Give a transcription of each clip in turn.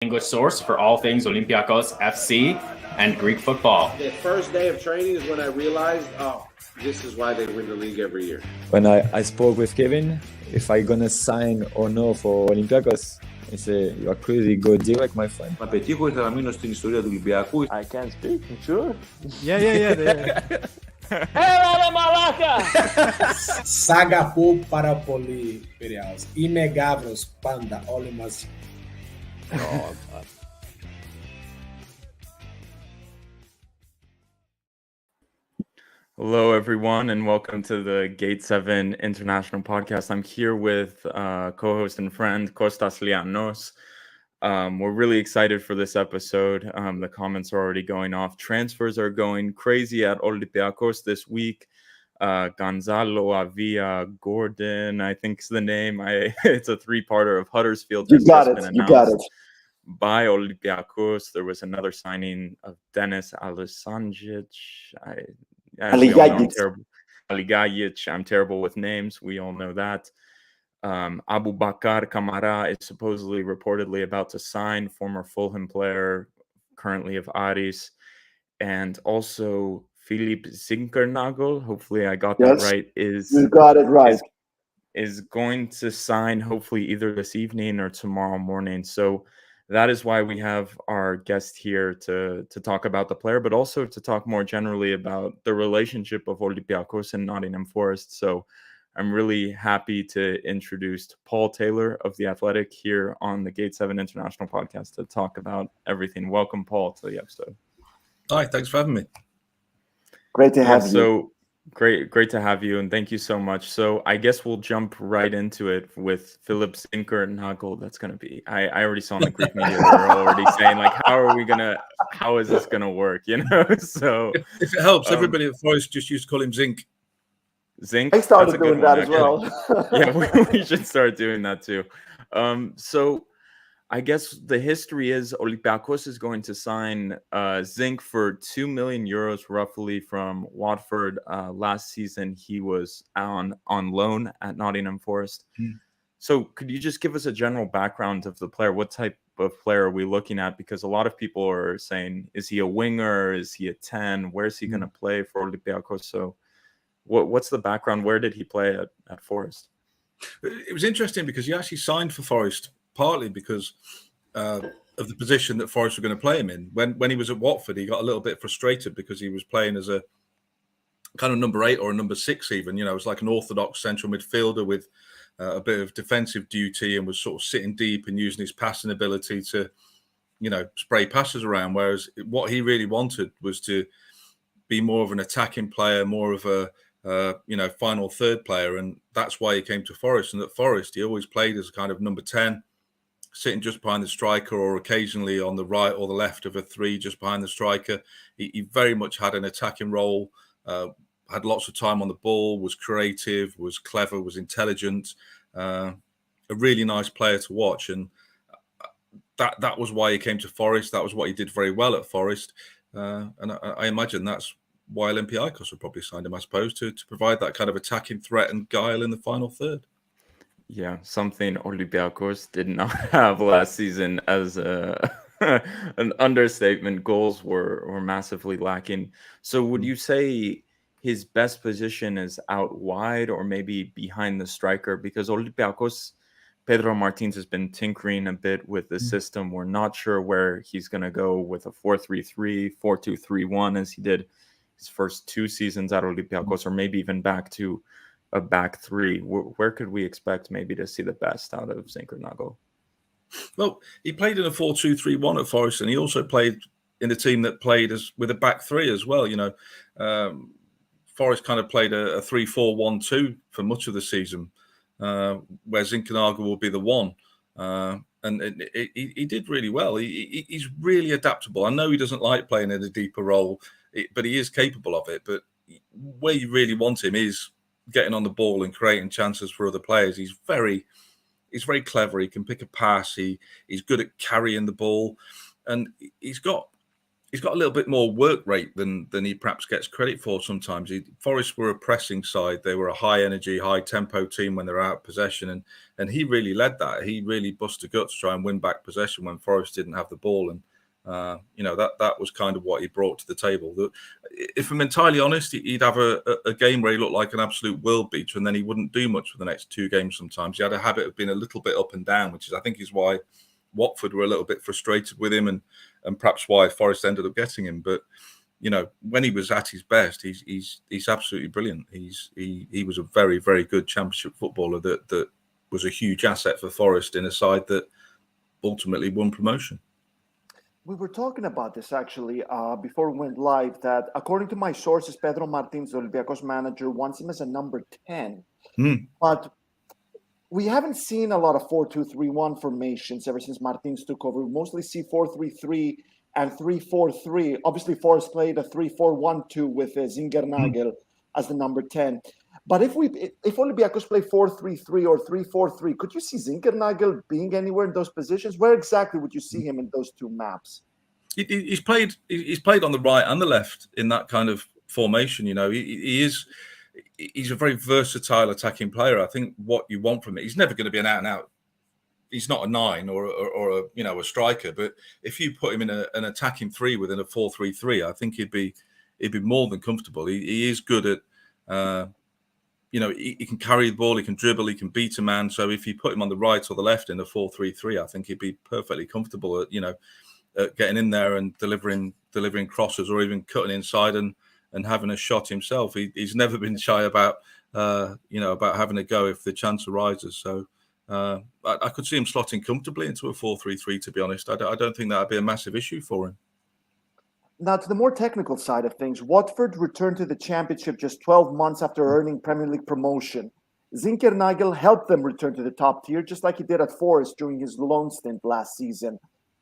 English source for all things Olympiacos FC and Greek football. The first day of training is when I realized, this is why they win the league every year. When I spoke with Kevin, if I gonna sign or no for Olympiacos, he said, "You are crazy, go direct, my friend." Να πετύχω, ήθελα να μείνω στην ιστορία του Ολυμπιακού. I can't speak, sure. Yeah. Έλα μαλάκα! Σαγαπού πάρα πολύ, Πειραιάς. Είμαι Γάβρος πάντα, όλοι μαζί. Hello, everyone, and welcome to the Gate 7 International Podcast. I'm here with co-host and friend Kostas Lianos. We're really excited for this episode. The comments are already going off. Transfers are going crazy at Olympiacos this week. Gonzalo Avia Gordon, I think is the name. It's a three-parter of Huddersfield. You got it. By Olympiacos. There was another signing of Dennis Alisancic. Aligajic. I'm terrible with names. We all know that. Abu Bakar Kamara is supposedly reportedly about to sign, former Fulham player, currently of Aris. And also Philip Zinckernagel, hopefully I got that right, you got it right. Is going to sign hopefully either this evening or tomorrow morning. So that is why we have our guest here to talk about the player, but also to talk more generally about the relationship of Olympiacos and Nottingham Forest. So I'm really happy to introduce Paul Taylor of The Athletic here on the Gate 7 International Podcast to talk about everything. Welcome, Paul, to the episode. Hi, thanks for having me. Great to have you. So great to have you, and thank you so much. So I guess we'll jump right into it with Philip Zinckernagel. That's going to be, I already saw in the Greek media, they're already saying, like, how is this going to work, you know? So if it helps, everybody at Forest just used to call him Zinck. Zinck? I started doing that as well. Yeah, we should start doing that too. So I guess the history is Olympiacos is going to sign Zinck for €2 million roughly from Watford. Last season, he was on loan at Nottingham Forest. So could you just give us a general background of the player? What type of player are we looking at? Because a lot of people are saying, is he a winger? Is he a 10? Where's he going to play for Olympiacos? So what's the background? Where did he play at Forest? It was interesting because he actually signed for Forest partly because of the position that Forest were going to play him in. When he was at Watford, he got a little bit frustrated because he was playing as a kind of number 8 or a number 6 even. You know, it was like an orthodox central midfielder with a bit of defensive duty and was sort of sitting deep and using his passing ability to, you know, spray passes around. Whereas what he really wanted was to be more of an attacking player, more of a final third player, and that's why he came to Forest. And at Forest, he always played as a kind of number 10, sitting just behind the striker, or occasionally on the right or the left of a 3, just behind the striker. He very much had an attacking role, had lots of time on the ball, was creative, was clever, was intelligent, a really nice player to watch. And that was why he came to Forest. That was what he did very well at Forest. And I imagine that's why Olympiacos would probably sign him, I suppose, to provide that kind of attacking threat and guile in the final third. Yeah, something Olympiacos did not have last season as an understatement. Goals were massively lacking. So would you say his best position is out wide or maybe behind the striker? Because Olympiacos, Pedro Martins has been tinkering a bit with the system. We're not sure where he's going to go with a 4-3-3, 4-2-3-1 as he did his first 2 seasons at Olympiacos, or maybe even back to a back 3. Where could we expect maybe to see the best out of Zinckernagel? Well, he played in a 4-2-3-1 at Forest, and he also played in a team that played with a back 3 as well. You know, Forest kind of played a 3-4-1-2 for much of the season, where Zinckernagel will be the 1. And he did really well. He's really adaptable. I know he doesn't like playing in a deeper role, but he is capable of it. But where you really want him is getting on the ball and creating chances for other players. He's very clever. He can pick a pass. He's good at carrying the ball, and he's got he's got a little bit more work rate than he perhaps gets credit for sometimes. Forest were a pressing side. They were a high energy, high tempo team when they're out of possession. And he really led that. He really busted guts to try and win back possession when Forest didn't have the ball. And, that was kind of what he brought to the table. If I'm entirely honest, he'd have a game where he looked like an absolute world beater, and then he wouldn't do much for the next 2 games sometimes. He had a habit of being a little bit up and down, which I think is why Watford were a little bit frustrated with him and perhaps why Forest ended up getting him. But when he was at his best, he's absolutely brilliant. He was a very, very good Championship footballer that was a huge asset for Forest in a side that ultimately won promotion. We were talking about this actually before we went live, that according to my sources, Pedro Martins, the Olympiacos manager, wants him as a number 10. But we haven't seen a lot of 4-2-3-1 formations ever since Martins took over. We mostly see 4-3-3 and 3-4-3. Obviously, Forest played a 3-4-1-2 with Zinckernagel as the number 10. But if Olympiacos play 4-3-3 or 3-4-3, could you see Zinckernagel being anywhere in those positions? Where exactly would you see him in those 2 maps? He's played on the right and the left in that kind of formation. He's a very versatile attacking player. I think what you want from it, he's never going to be an out and out. He's not a 9 or a striker. But if you put him in an attacking 3 within a 4-3-3, I think he'd be more than comfortable. He is good at. He can carry the ball, he can dribble, he can beat a man. So if you put him on the right or the left in a 4-3-3, I think he'd be perfectly comfortable at getting in there and delivering crosses or even cutting inside and having a shot himself. He's never been shy about having a go if the chance arises. So I could see him slotting comfortably into a 4-3-3. To be honest, I don't think that'd be a massive issue for him. Now, to the more technical side of things, Watford returned to the Championship just 12 months after earning Premier League promotion. Zinckernagel helped them return to the top tier, just like he did at Forest during his loan stint last season.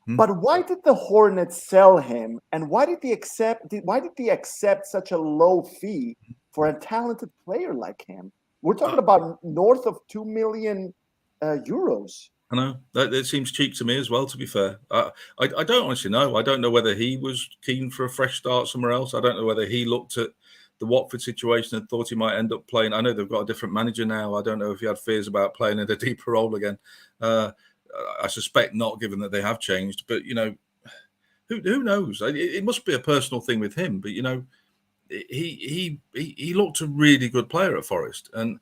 But why did the Hornets sell him, and why did they accept such a low fee for a talented player like him? We're talking about north of 2 million euros. I know that seems cheap to me as well. To be fair, I don't honestly know. I don't know whether he was keen for a fresh start somewhere else. I don't know whether he looked at the Watford situation and thought he might end up playing. I know they've got a different manager now. I don't know if he had fears about playing in a deeper role again. I suspect not, given that they have changed. But who knows? It must be a personal thing with him. But he looked a really good player at Forest, and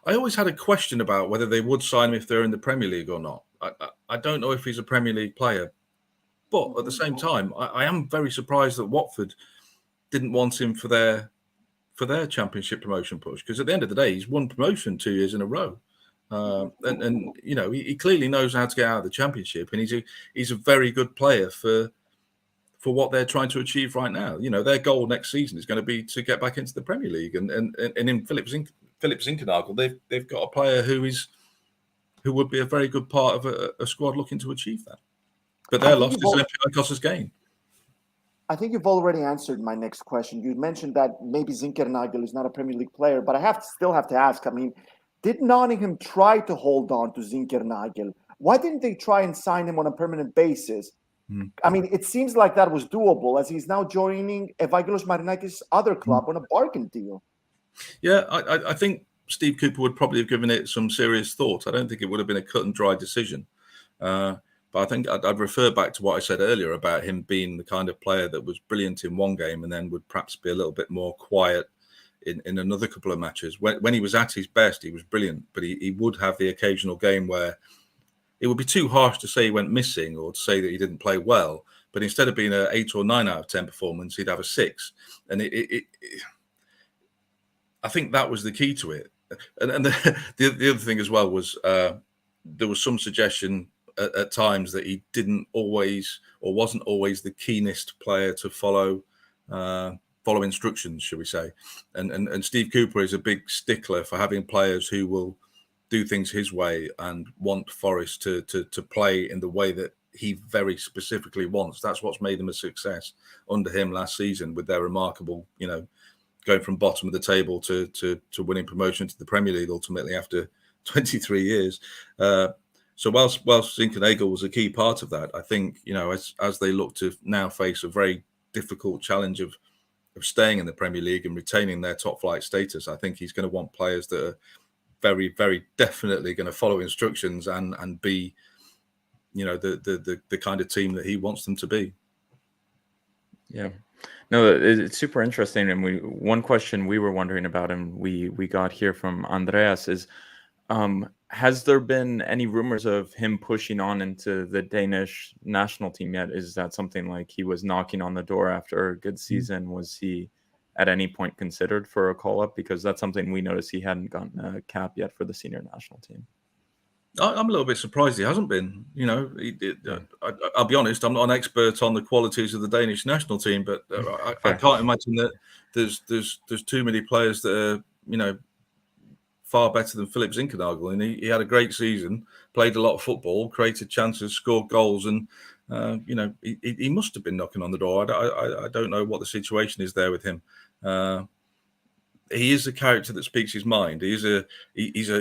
I always had a question about whether they would sign him if they're in the Premier League or not. I don't know if he's a Premier League player, but at the same time, I am very surprised that Watford didn't want him for their Championship promotion push, because at the end of the day, he's won promotion 2 years in a row. He clearly knows how to get out of the Championship, and he's a very good player for what they're trying to achieve right now. Their goal next season is going to be to get back into the Premier League, and in Philip Zinckernagel, they've got a player who would be a very good part of a squad looking to achieve that. But their loss is Olympiacos' gain. I think you've already answered my next question. You mentioned that maybe Zinckernagel is not a Premier League player, but I still have to ask. I mean, did Nottingham try to hold on to Zinckernagel? Why didn't they try and sign him on a permanent basis? I mean, it seems like that was doable, as he's now joining Evangelos Marinakis' other club on a bargain deal. Yeah, I think Steve Cooper would probably have given it some serious thought. I don't think it would have been a cut and dry decision. But I think I'd refer back to what I said earlier about him being the kind of player that was brilliant in one game and then would perhaps be a little bit more quiet in another couple of matches. When he was at his best, he was brilliant, but he would have the occasional game where it would be too harsh to say he went missing or to say that he didn't play well. But instead of being an 8 or 9 out of 10 performance, he'd have a 6. And I think that was the key to it. And the other thing as well was there was some suggestion at times that he didn't always or wasn't always the keenest player to follow instructions, shall we say. And Steve Cooper is a big stickler for having players who will do things his way and want Forest to play in the way that he very specifically wants. That's what's made them a success under him last season, with their remarkable, going from bottom of the table to winning promotion to the Premier League ultimately after 23 years. So whilst Zinckernagel was a key part of that, I think, as they look to now face a very difficult challenge of staying in the Premier League and retaining their top flight status, I think he's going to want players that are very, very definitely going to follow instructions and be, the kind of team that he wants them to be. Yeah. No, it's super interesting. And one question we were wondering about, and we got here from Andreas is, has there been any rumors of him pushing on into the Danish national team yet? Is that something like he was knocking on the door after a good season? Was he at any point considered for a call-up? Because that's something we noticed he hadn't gotten a cap yet for the senior national team. I'm a little bit surprised he hasn't been. I'll be honest, I'm not an expert on the qualities of the Danish national team, but I can't imagine that there's too many players that are, far better than Philip Zinckernagel. And he had a great season, played a lot of football, created chances, scored goals, and he must have been knocking on the door. I don't know what the situation is there with him. He is a character that speaks his mind. He's a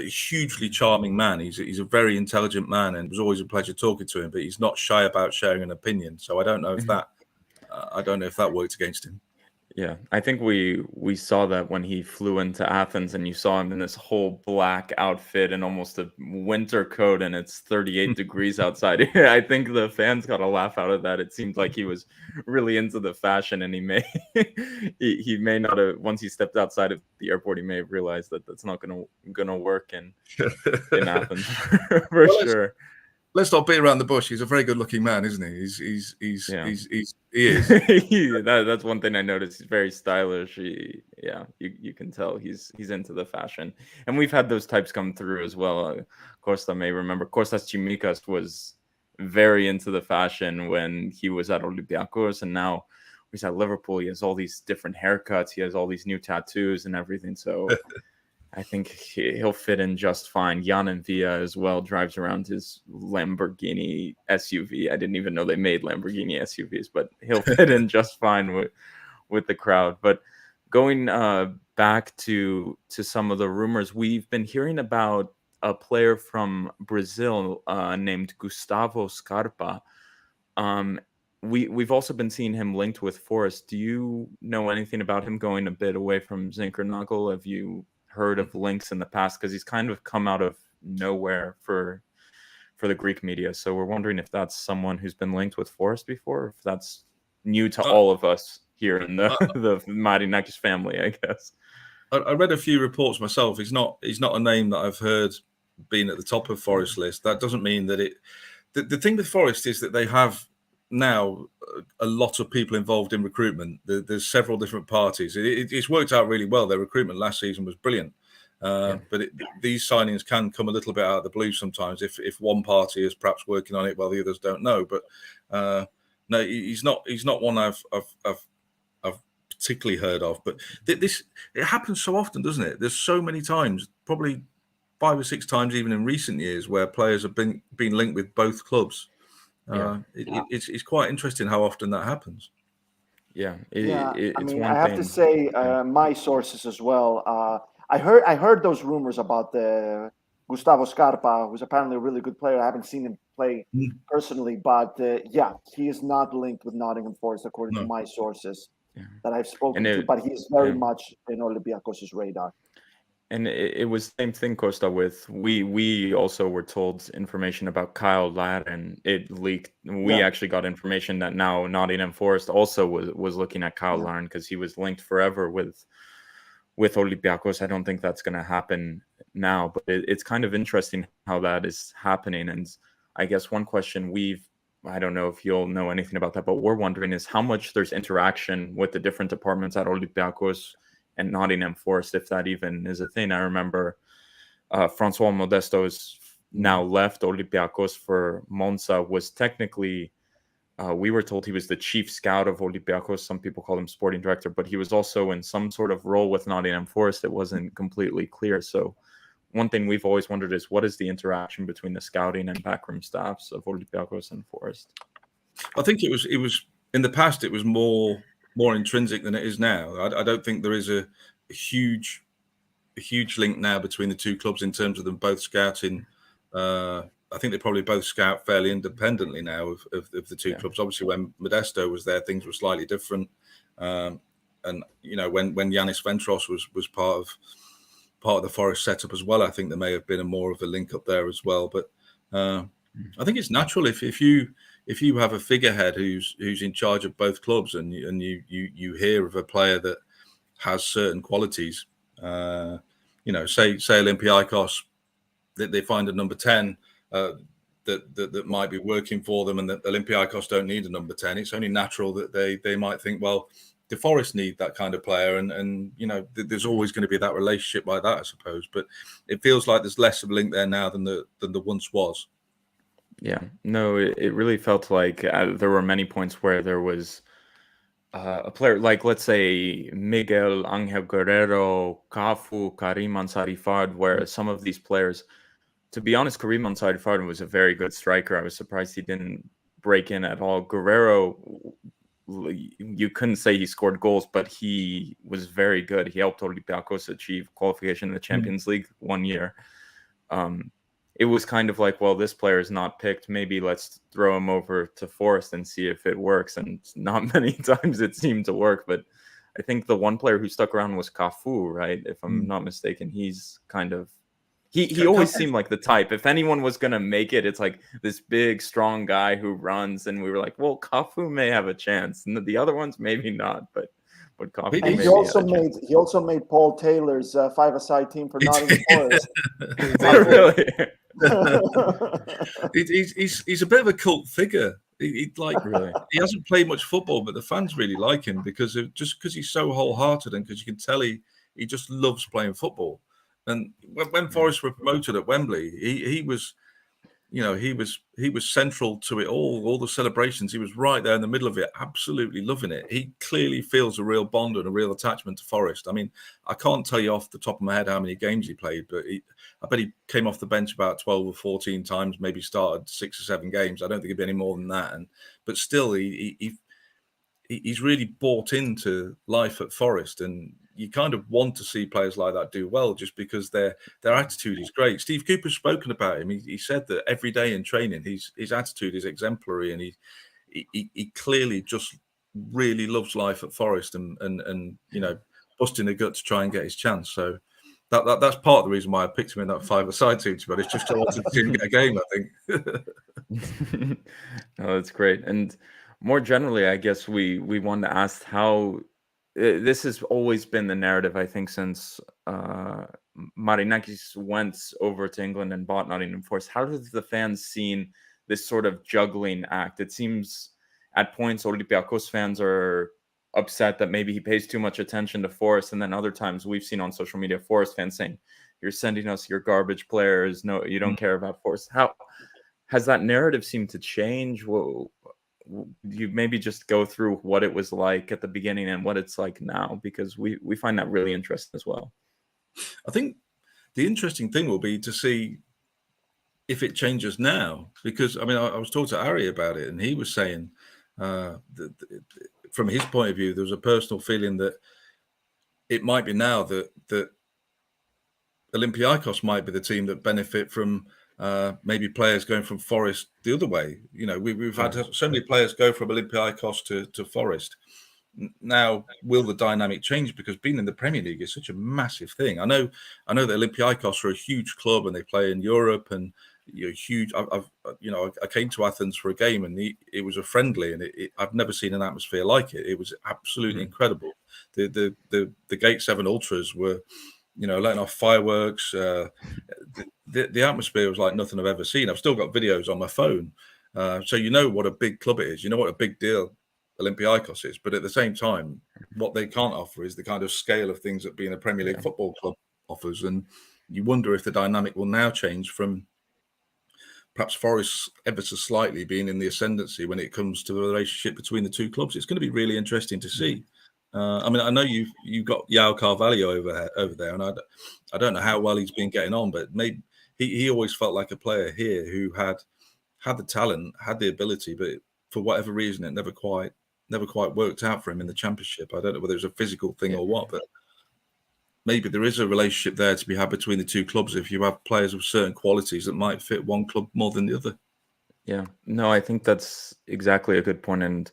hugely charming man. He's a very intelligent man, and it was always a pleasure talking to him. But he's not shy about sharing an opinion. So I don't know if that worked against him. Yeah, I think we saw that when he flew into Athens, and you saw him in this whole black outfit and almost a winter coat, and it's 38 degrees outside. I think the fans got a laugh out of that. It seemed like he was really into the fashion, and he may not have, once he stepped outside of the airport, he may have realized that that's not gonna work in Athens for sure. Let's not beat around the bush. He's a very good-looking man, isn't he? He is. That's one thing I noticed. He's very stylish. You can tell he's into the fashion, and we've had those types come through as well. Costa may remember. Kostas Tsimikas was very into the fashion when he was at Olympiacos, and now he's at Liverpool. He has all these different haircuts. He has all these new tattoos and everything. So I think he'll fit in just fine. Jan Villa as well drives around his Lamborghini SUV. I didn't even know they made Lamborghini SUVs, but he'll fit in just fine with the crowd. But going back to some of the rumors, we've been hearing about a player from Brazil named Gustavo Scarpa. We've also been seeing him linked with Forest. Do you know anything about him going a bit away from Zinckernagel? Have you heard of links in the past? Because he's kind of come out of nowhere for the Greek media. So we're wondering if that's someone who's been linked with Forest before, or if that's new to all of us here in the Marinakis family, I guess. I read a few reports myself. He's not a name that I've heard being at the top of Forest list. That doesn't mean that it. The thing with Forest is that they have now a lot of people involved in recruitment. There's several different parties. It's worked out really well. Their recruitment last season was brilliant, but these signings can come a little bit out of the blue sometimes if one party is perhaps working on it while the others don't know. But no, he's not one I've particularly heard of. But it happens so often, doesn't it? There's so many times, probably 5 or 6 times even in recent years, where players have been linked with both clubs. It's quite interesting how often that happens. I have to say, my sources as well. I heard those rumors about the Gustavo Scarpa, who's apparently a really good player. I haven't seen him play personally, but he is not linked with Nottingham Forest according to my sources that I've spoken to. But he's very much in Olympiacos' radar. And it was the same thing, Costa, with we also were told information about Kyle Ladd, and it leaked. We actually got information that now Nottingham Forest also was looking at Kyle Ladd because he was linked forever with Olympiacos. I don't think that's going to happen now, but it's kind of interesting how that is happening. And I guess one question I don't know if you'll know anything about that, but we're wondering is how much there's interaction with the different departments at Olympiacos and Nottingham Forest, if that even is a thing. I remember Francois Modesto's now left Olympiacos for Monza, was technically, we were told he was the chief scout of Olympiacos. Some people call him sporting director, but he was also in some sort of role with Nottingham Forest. It wasn't completely clear. So one thing we've always wondered is what is the interaction between the scouting and backroom staffs of Olympiacos and Forest? I think it was in the past, it was more intrinsic than it is now. I don't think there is a huge link now between the two clubs in terms of them both scouting I think they probably both scout fairly independently now of the two clubs. Obviously, when Modesto was there, things were slightly different. And when Yanis Ventros was part of the Forest setup as well, I think there may have been more of a link up there as well. But I think it's natural if you have a figurehead who's in charge of both clubs, and you hear of a player that has certain qualities. Say Olympiacos, that they find a number 10 that might be working for them, and that Olympiacos don't need a number 10. It's only natural that they might think, well, the Forest need that kind of player, and there's always going to be that relationship like that, I suppose. But it feels like there's less of a link there now than there once was. Yeah, no, it really felt like there were many points where there was a player like, let's say, Miguel Angel Guerrero, Cafu, Karim Ansari-Fard, where some of these players, to be honest, Karim Ansari-Fard was a very good striker. I was surprised he didn't break in at all. Guerrero, you couldn't say he scored goals, but he was very good. He helped Olympiacos achieve qualification in the Champions League one year. It was kind of like, well, this player is not picked. Maybe let's throw him over to Forest and see if it works. And not many times it seemed to work. But I think the one player who stuck around was Cafu, right? If I'm not mistaken, he's kind of... He always seemed like the type. If anyone was going to make it, it's like this big, strong guy who runs. And we were like, well, Cafu may have a chance. And the other ones, maybe not. But Cafu and he also made Paul Taylor's five-a-side team for Nottingham Forest. Really? He's a bit of a cult figure. He really, he hasn't played much football, but the fans really like him because he's so wholehearted, and because you can tell he just loves playing football. And when Forest were promoted at Wembley, he was central to it all the celebrations. He was right there in the middle of it, absolutely loving it. He clearly feels a real bond and a real attachment to Forest. I mean, I can't tell you off the top of my head how many games he played, but I bet he came off the bench about 12 or 14 times, maybe started 6 or 7 games. I don't think it'd be any more than that. But still, he's really bought into life at Forest, and you kind of want to see players like that do well, just because their attitude is great. Steve Cooper's spoken about him. He said that every day in training, his attitude is exemplary, and he clearly just really loves life at Forest, and busting a gut to try and get his chance. So that's part of the reason why I picked him in that five-a-side team. But it's just I wanted to see him get a game, I think. No, that's great. And more generally, I guess we wanted to ask how. This has always been the narrative, I think, since Marinakis went over to England and bought Nottingham Forest. How have the fans seen this sort of juggling act? It seems at points Olympiacos fans are upset that maybe he pays too much attention to Forest, and then other times we've seen on social media Forest fans saying, "You're sending us your garbage players. No, you don't care about Forest." How has that narrative seemed to change? You maybe just go through what it was like at the beginning and what it's like now, because we find that really interesting as well. I think the interesting thing will be to see if it changes now, because I mean, I was talking to Ari about it, and he was saying that from his point of view, there was a personal feeling that it might be now that Olympiacos might be the team that benefit from maybe players going from Forest the other way. We've had so many players go from Olympiacos to Forest. Now, will the dynamic change? Because being in the Premier League is such a massive thing. I know that Olympiacos are a huge club and they play in Europe, and huge. I came to Athens for a game, and it was a friendly, and I've never seen an atmosphere like it. It was absolutely incredible. The Gate 7 Ultras were, letting off fireworks. The atmosphere was like nothing I've ever seen. I've still got videos on my phone. So you know what a big club it is. You know what a big deal Olympiacos is. But at the same time, what they can't offer is the kind of scale of things that being a Premier League football club offers. And you wonder if the dynamic will now change from perhaps Forest ever so slightly being in the ascendancy when it comes to the relationship between the two clubs. It's going to be really interesting to see. I mean, I know you've got Joao Carvalho over there, and I don't know how well he's been getting on, but maybe he always felt like a player here who had the talent, had the ability, but for whatever reason, it never quite worked out for him in the Championship. I don't know whether it was a physical thing or what, but maybe there is a relationship there to be had between the two clubs if you have players with certain qualities that might fit one club more than the other. Yeah, no, I think that's exactly a good point. And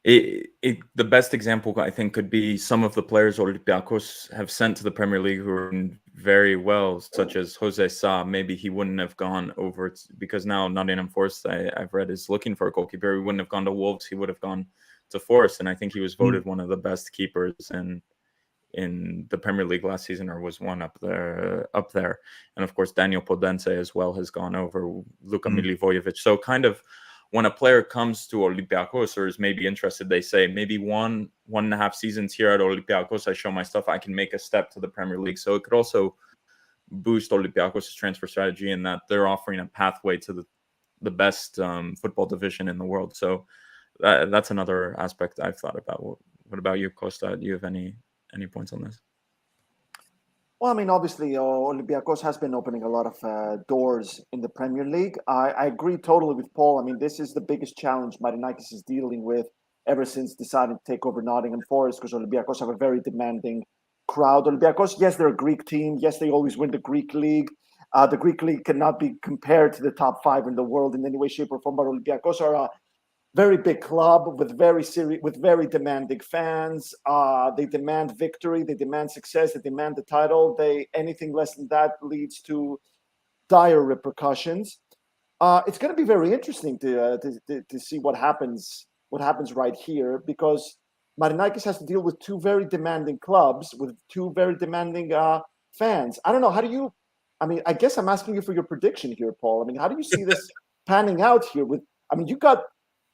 the best example, I think, could be some of the players Olympiacos have sent to the Premier League who are doing very well, such as Jose Sa. Maybe he wouldn't have gone over because now Nottingham Forest, I've read, is looking for a goalkeeper. He wouldn't have gone to Wolves. He would have gone to Forest. And I think he was voted one of the best keepers in the Premier League last season, or was one up there. And of course, Daniel Podence as well has gone over, Luka Milivojevic. So kind of when a player comes to Olympiacos or is maybe interested, they say maybe 1.5 seasons here at Olympiacos, I show my stuff, I can make a step to the Premier League. So it could also boost Olympiacos' transfer strategy in that they're offering a pathway to the best football division in the world. So that's another aspect I've thought about. What about you, Costa? Do you have any points on this? Well, I mean, obviously, Olympiacos has been opening a lot of doors in the Premier League. I agree totally with Paul. I mean, this is the biggest challenge Marinakis is dealing with ever since deciding to take over Nottingham Forest, because Olympiacos have a very demanding crowd. Olympiacos, yes, they're a Greek team. Yes, they always win the Greek league. The Greek league cannot be compared to the top 5 in the world in any way, shape, or form. But Olympiacos are a very big club with very demanding fans. They demand victory. They demand success. They demand the title. Anything less than that leads to dire repercussions. It's going to be very interesting to see what happens right here, because Marinakis has to deal with 2 very demanding clubs with 2 very demanding fans. I don't know. How do you? I mean, I guess I'm asking you for your prediction here, Paul. I mean, how do you see this panning out here?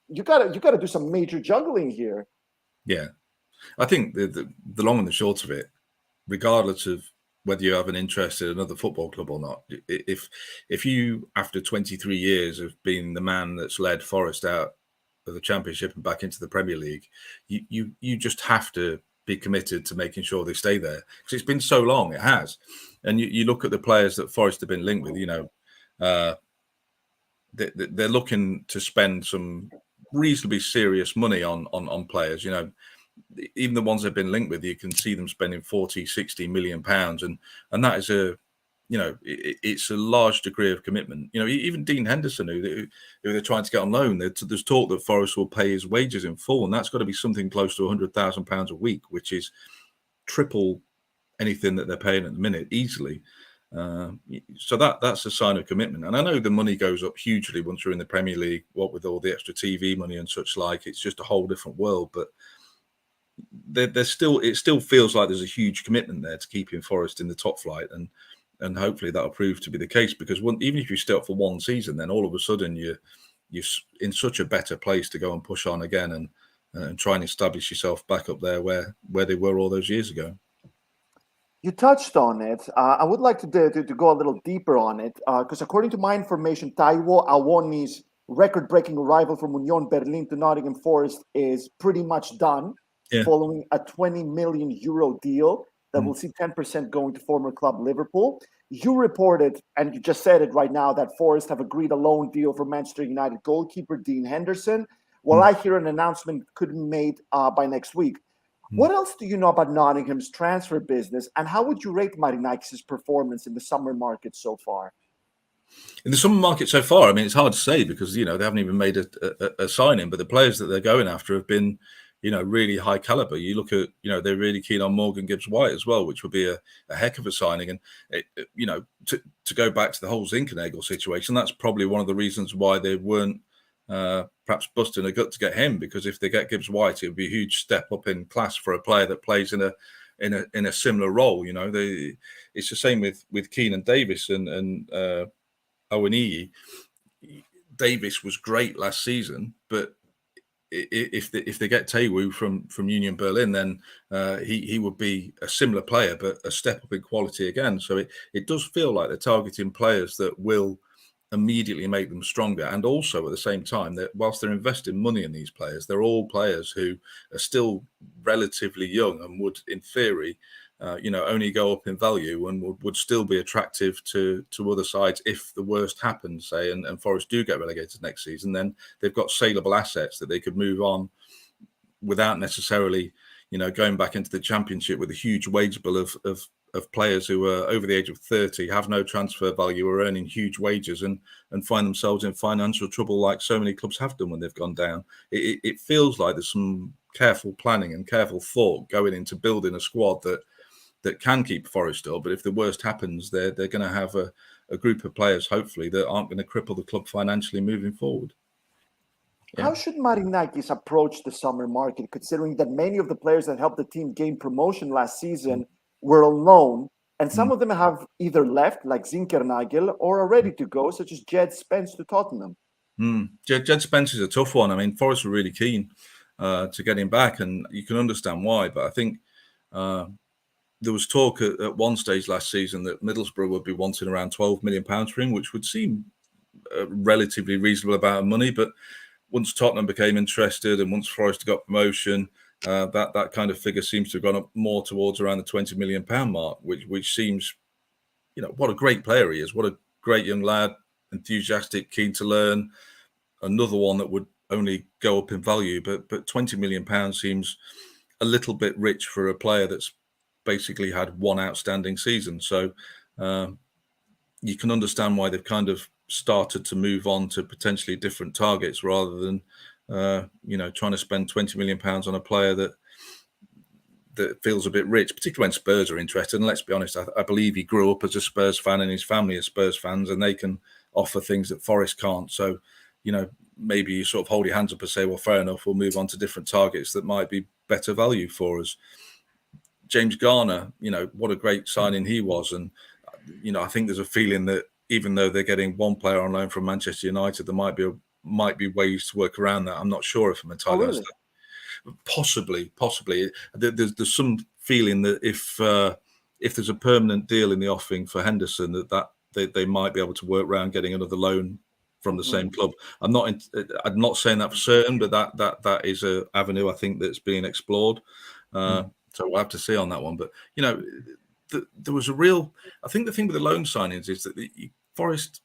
You got to do some major juggling here. Yeah, I think the long and the short of it, regardless of whether you have an interest in another football club or not, if you, after 23 years of being the man that's led Forest out of the Championship and back into the Premier League, you just have to be committed to making sure they stay there, because it's been so long. It has, and you look at the players that Forest have been linked with. They're looking to spend some reasonably serious money on players. Even the ones they've been linked with, you can see them spending 40-60 million pounds, and that is it's a large degree of commitment. Even Dean Henderson, who they're trying to get on loan, there's talk that Forest will pay his wages in full, and that's got to be something close to £100,000 a week, which is triple anything that they're paying at the minute easily. So that's a sign of commitment. And I know the money goes up hugely once you're in the Premier League, what with all the extra TV money and such like. It's just a whole different world. But it still feels like there's a huge commitment there to keeping Forest in the top flight, and hopefully that'll prove to be the case, because even if you stay up for one season, then all of a sudden you're in such a better place to go and push on again and try and establish yourself back up there where they were all those years ago. You touched on it. I would like to go a little deeper on it, because according to my information, Taiwo Awoni's record-breaking arrival from Union Berlin to Nottingham Forest is pretty much done, following a €20 million deal that will see 10% going to former club Liverpool. You reported, and you just said it right now, that Forest have agreed a loan deal for Manchester United goalkeeper Dean Henderson. Well, I hear an announcement could be made by next week. What else do you know about Nottingham's transfer business, and how would you rate Marinakis' performance in the summer market so far? In the summer market so far, I mean, it's hard to say because, they haven't even made a signing, but the players that they're going after have been, really high caliber. You look at, they're really keen on Morgan Gibbs-White as well, which would be a heck of a signing. And, to go back to the whole Zinckernagel situation, that's probably one of the reasons why they weren't perhaps busting a gut to get him, because if they get Gibbs-White, it would be a huge step up in class for a player that plays in a similar role. It's the same with Keenan Davis and Awoniyi. Davis was great last season, but if they get Taiwo from Union Berlin, then he would be a similar player, but a step up in quality again. So it does feel like they're targeting players that will immediately make them stronger, and also at the same time that whilst they're investing money in these players, they're all players who are still relatively young and would, in theory, only go up in value and would still be attractive to other sides if the worst happens, say, and Forest do get relegated next season. Then they've got saleable assets that they could move on without necessarily, going back into the Championship with a huge wage bill of of players who are over the age of 30, have no transfer value, are earning huge wages, and find themselves in financial trouble like so many clubs have done when they've gone down. It feels like there's some careful planning and careful thought going into building a squad that can keep Forest up. But if the worst happens, they're going to have a group of players, hopefully, that aren't going to cripple the club financially moving forward. How should Marinakis approach the summer market, considering that many of the players that helped the team gain promotion last season were on loan, and some of them have either left, like Zinckernagel, or are ready to go, such as Jed Spence to Tottenham? Jed Spence is a tough one. I mean, Forest were really keen to get him back, and you can understand why. But I think there was talk at one stage last season that Middlesbrough would be wanting around £12 million for him, which would seem a relatively reasonable amount of money. But once Tottenham became interested and once Forest got promotion, that kind of figure seems to have gone up more towards around the £20 million mark, which seems, what a great player he is. What a great young lad, enthusiastic, keen to learn. Another one that would only go up in value, but £20 million seems a little bit rich for a player that's basically had one outstanding season. So you can understand why they've kind of started to move on to potentially different targets rather than trying to spend £20 million on a player that feels a bit rich, particularly when Spurs are interested. And let's be honest, I believe he grew up as a Spurs fan and his family are Spurs fans, and they can offer things that Forest can't. So maybe you sort of hold your hands up and say, well, fair enough, we'll move on to different targets that might be better value for us. James Garner, what a great signing he was. And, I think there's a feeling that even though they're getting one player on loan from Manchester United, there might be ways to work around that. I'm not sure if I'm entirely honest. Possibly. There's some feeling that if there's a permanent deal in the offing for Henderson, that they might be able to work around getting another loan from the same club. I'm not saying that for certain, but that is a avenue I think that's being explored. So we'll have to see on that one. But there was I think the thing with the loan signings is that Forest,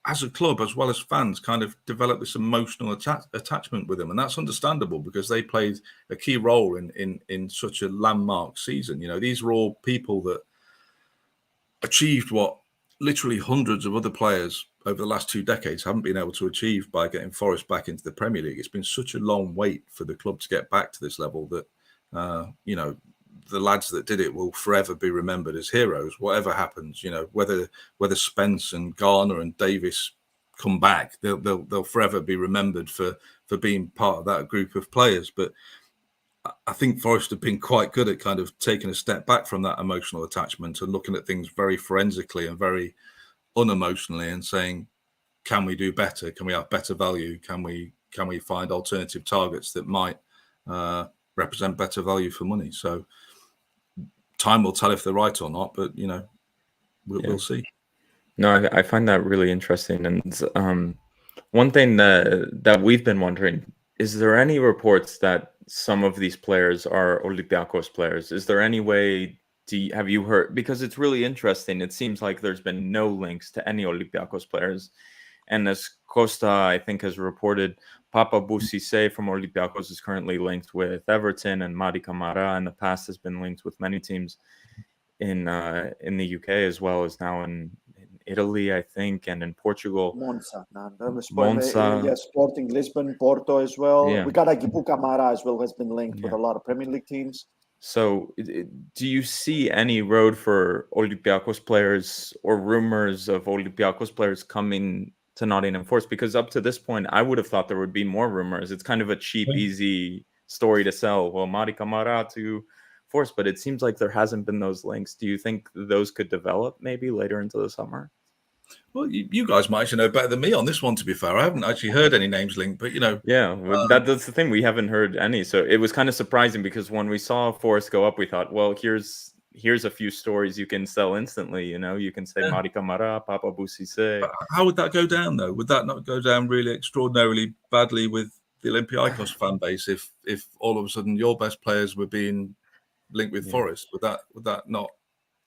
as a club as well as fans, kind of developed this emotional attachment with them, and that's understandable because they played a key role in such a landmark season. These were all people that achieved what literally hundreds of other players over the last 2 decades haven't been able to achieve by getting Forest back into the Premier League. It's been such a long wait for the club to get back to this level that the lads that did it will forever be remembered as heroes, whatever happens. Whether Spence and Garner and Davis come back, they'll forever be remembered for being part of that group of players. But I think Forest have been quite good at kind of taking a step back from that emotional attachment and looking at things very forensically and very unemotionally and saying, can we do better? Can we have better value? Can we find alternative targets that might represent better value for money? So time will tell if they're right or not, but we'll see. No, I find that really interesting. And one thing that we've been wondering, is there any reports that some of these players are Olympiacos players? Is there any way have you heard? Because it's really interesting. It seems like there's been no links to any Olympiacos players. And as Costa, I think, has reported, Papa Boussissé from Olympiacos is currently linked with Everton, and Madi Camara in the past has been linked with many teams in the UK as well as now in Italy, I think, and in Portugal. Monza. Sporting Lisbon, Porto as well. Yeah. We got Agibu Camara as well, has been linked with a lot of Premier League teams. So do you see any road for Olympiacos players or rumors of Olympiacos players coming to Nottingham Forest? Because up to this point, I would have thought there would be more rumors. It's kind of a cheap, easy story to sell. Well, Madi Camara to Forest, but it seems like there hasn't been those links. Do you think those could develop maybe later into the summer? Well, you guys might actually know better than me on this one, to be fair. I haven't actually heard any names linked, but Yeah, that's the thing. We haven't heard any. So it was kind of surprising because when we saw Forest go up, we thought, well, here's a few stories you can sell instantly. You can say Madi Camara, Papa Boussissé. But how would that go down, though? Would that not go down really extraordinarily badly with the Olympiacos fan base if all of a sudden your best players were being linked with Forest? Would that not?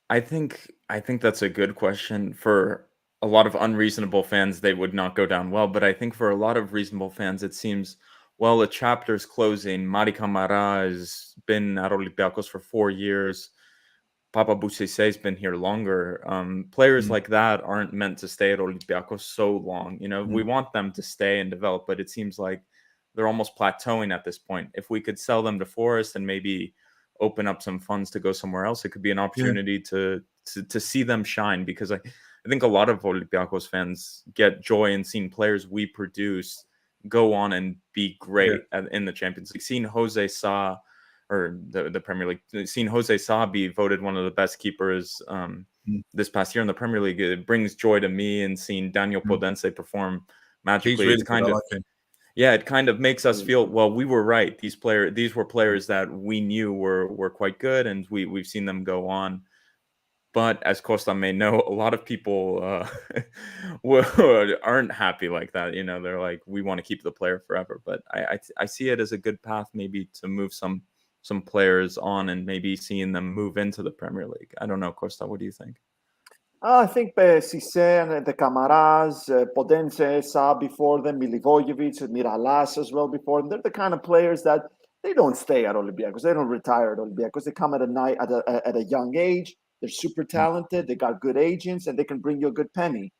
I think that's a good question. For a lot of unreasonable fans, they would not go down well. But I think for a lot of reasonable fans, it seems, well, a chapter's closing. Madi Camara has been at Olympiacos for 4 years. Papa Boussisse's been here longer. Players like that aren't meant to stay at Olympiacos so long. We want them to stay and develop, but it seems like they're almost plateauing at this point. If we could sell them to Forest and maybe open up some funds to go somewhere else, it could be an opportunity to see them shine, because I think a lot of Olympiacos fans get joy in seeing players we produce go on and be great in the Champions League. Seeing Jose Sa, or the Premier League, seeing Jose Sa be voted one of the best keepers this past year in the Premier League, it brings joy to me. And seeing Daniel Podense perform magically, Really it's kind of it kind of makes us feel, well, we were right. These were players that we knew were quite good, and we've seen them go on. But as Costa may know, a lot of people aren't happy like that. They're like, we want to keep the player forever. But I see it as a good path, maybe to move some players on and maybe seeing them move into the Premier League. I don't know, Costa, what do you think? I think Cissé and the Camaras, Podense, Sa before them, Milivojevic, Miralas as well before them. They're the kind of players that they don't stay at Olympiacos. They don't retire at Olympiacos. They come at a young age. They're super talented. They got good agents, and they can bring you a good penny.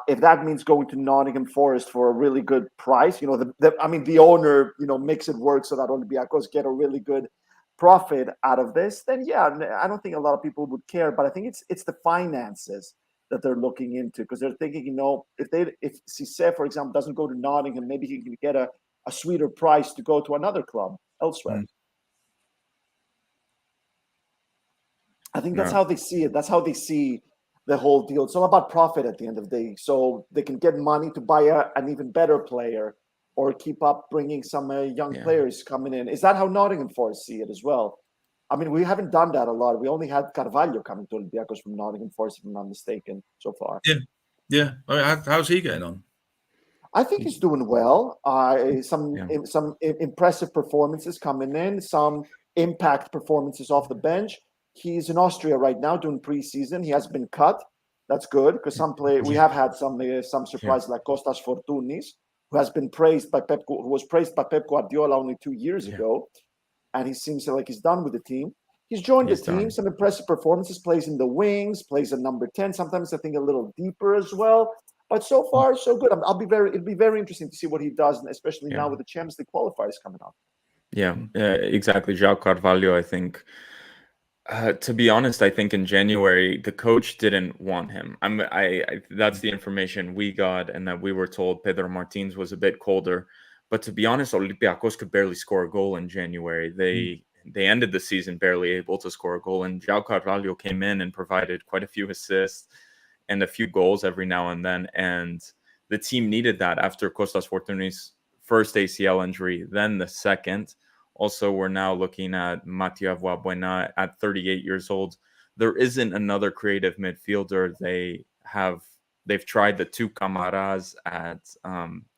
If that means going to Nottingham Forest for a really good price, the owner, makes it work so that Olympiacos get a really good profit out of this, then I don't think a lot of people would care. But I think it's the finances that they're looking into, because they're thinking, if Cissé, for example, doesn't go to Nottingham, maybe he can get a sweeter price to go to another club elsewhere. I think that's how they see it. That's how they see the whole deal. It's all about profit at the end of the day. So they can get money to buy an even better player, or keep up bringing some young players coming in. Is that how Nottingham Forest see it as well? I mean, we haven't done that a lot. We only had Carvalho coming to Olympiacos from Nottingham Forest, if I'm not mistaken, so far. Yeah. How's he getting on? I think he's doing well. Some impressive performances coming in, some impact performances off the bench. He's in Austria right now doing preseason. He has been cut. That's good, because we have had some surprises like Kostas Fortounis, who was praised by Pep Guardiola only 2 years ago, and he seems like he's done with the team. He's joined the team. Some impressive performances. Plays in the wings. Plays at number 10. Sometimes I think a little deeper as well. But so far, so good. It'll be very interesting to see what he does, and especially now with the Champions League qualifiers coming up. Yeah, exactly. Joao Carvalho, I think. To be honest, I think in January the coach didn't want him. That's the information we got, and that we were told Pedro Martins was a bit colder. But to be honest, Olympiacos could barely score a goal in January. They ended the season barely able to score a goal, and Joao Carvalho came in and provided quite a few assists and a few goals every now and then. And the team needed that after Kostas Fortounis' first ACL injury, then the second. Also, we're now looking at Mathieu Valbuena at 38 years old. There isn't another creative midfielder. They've tried the two Camaras at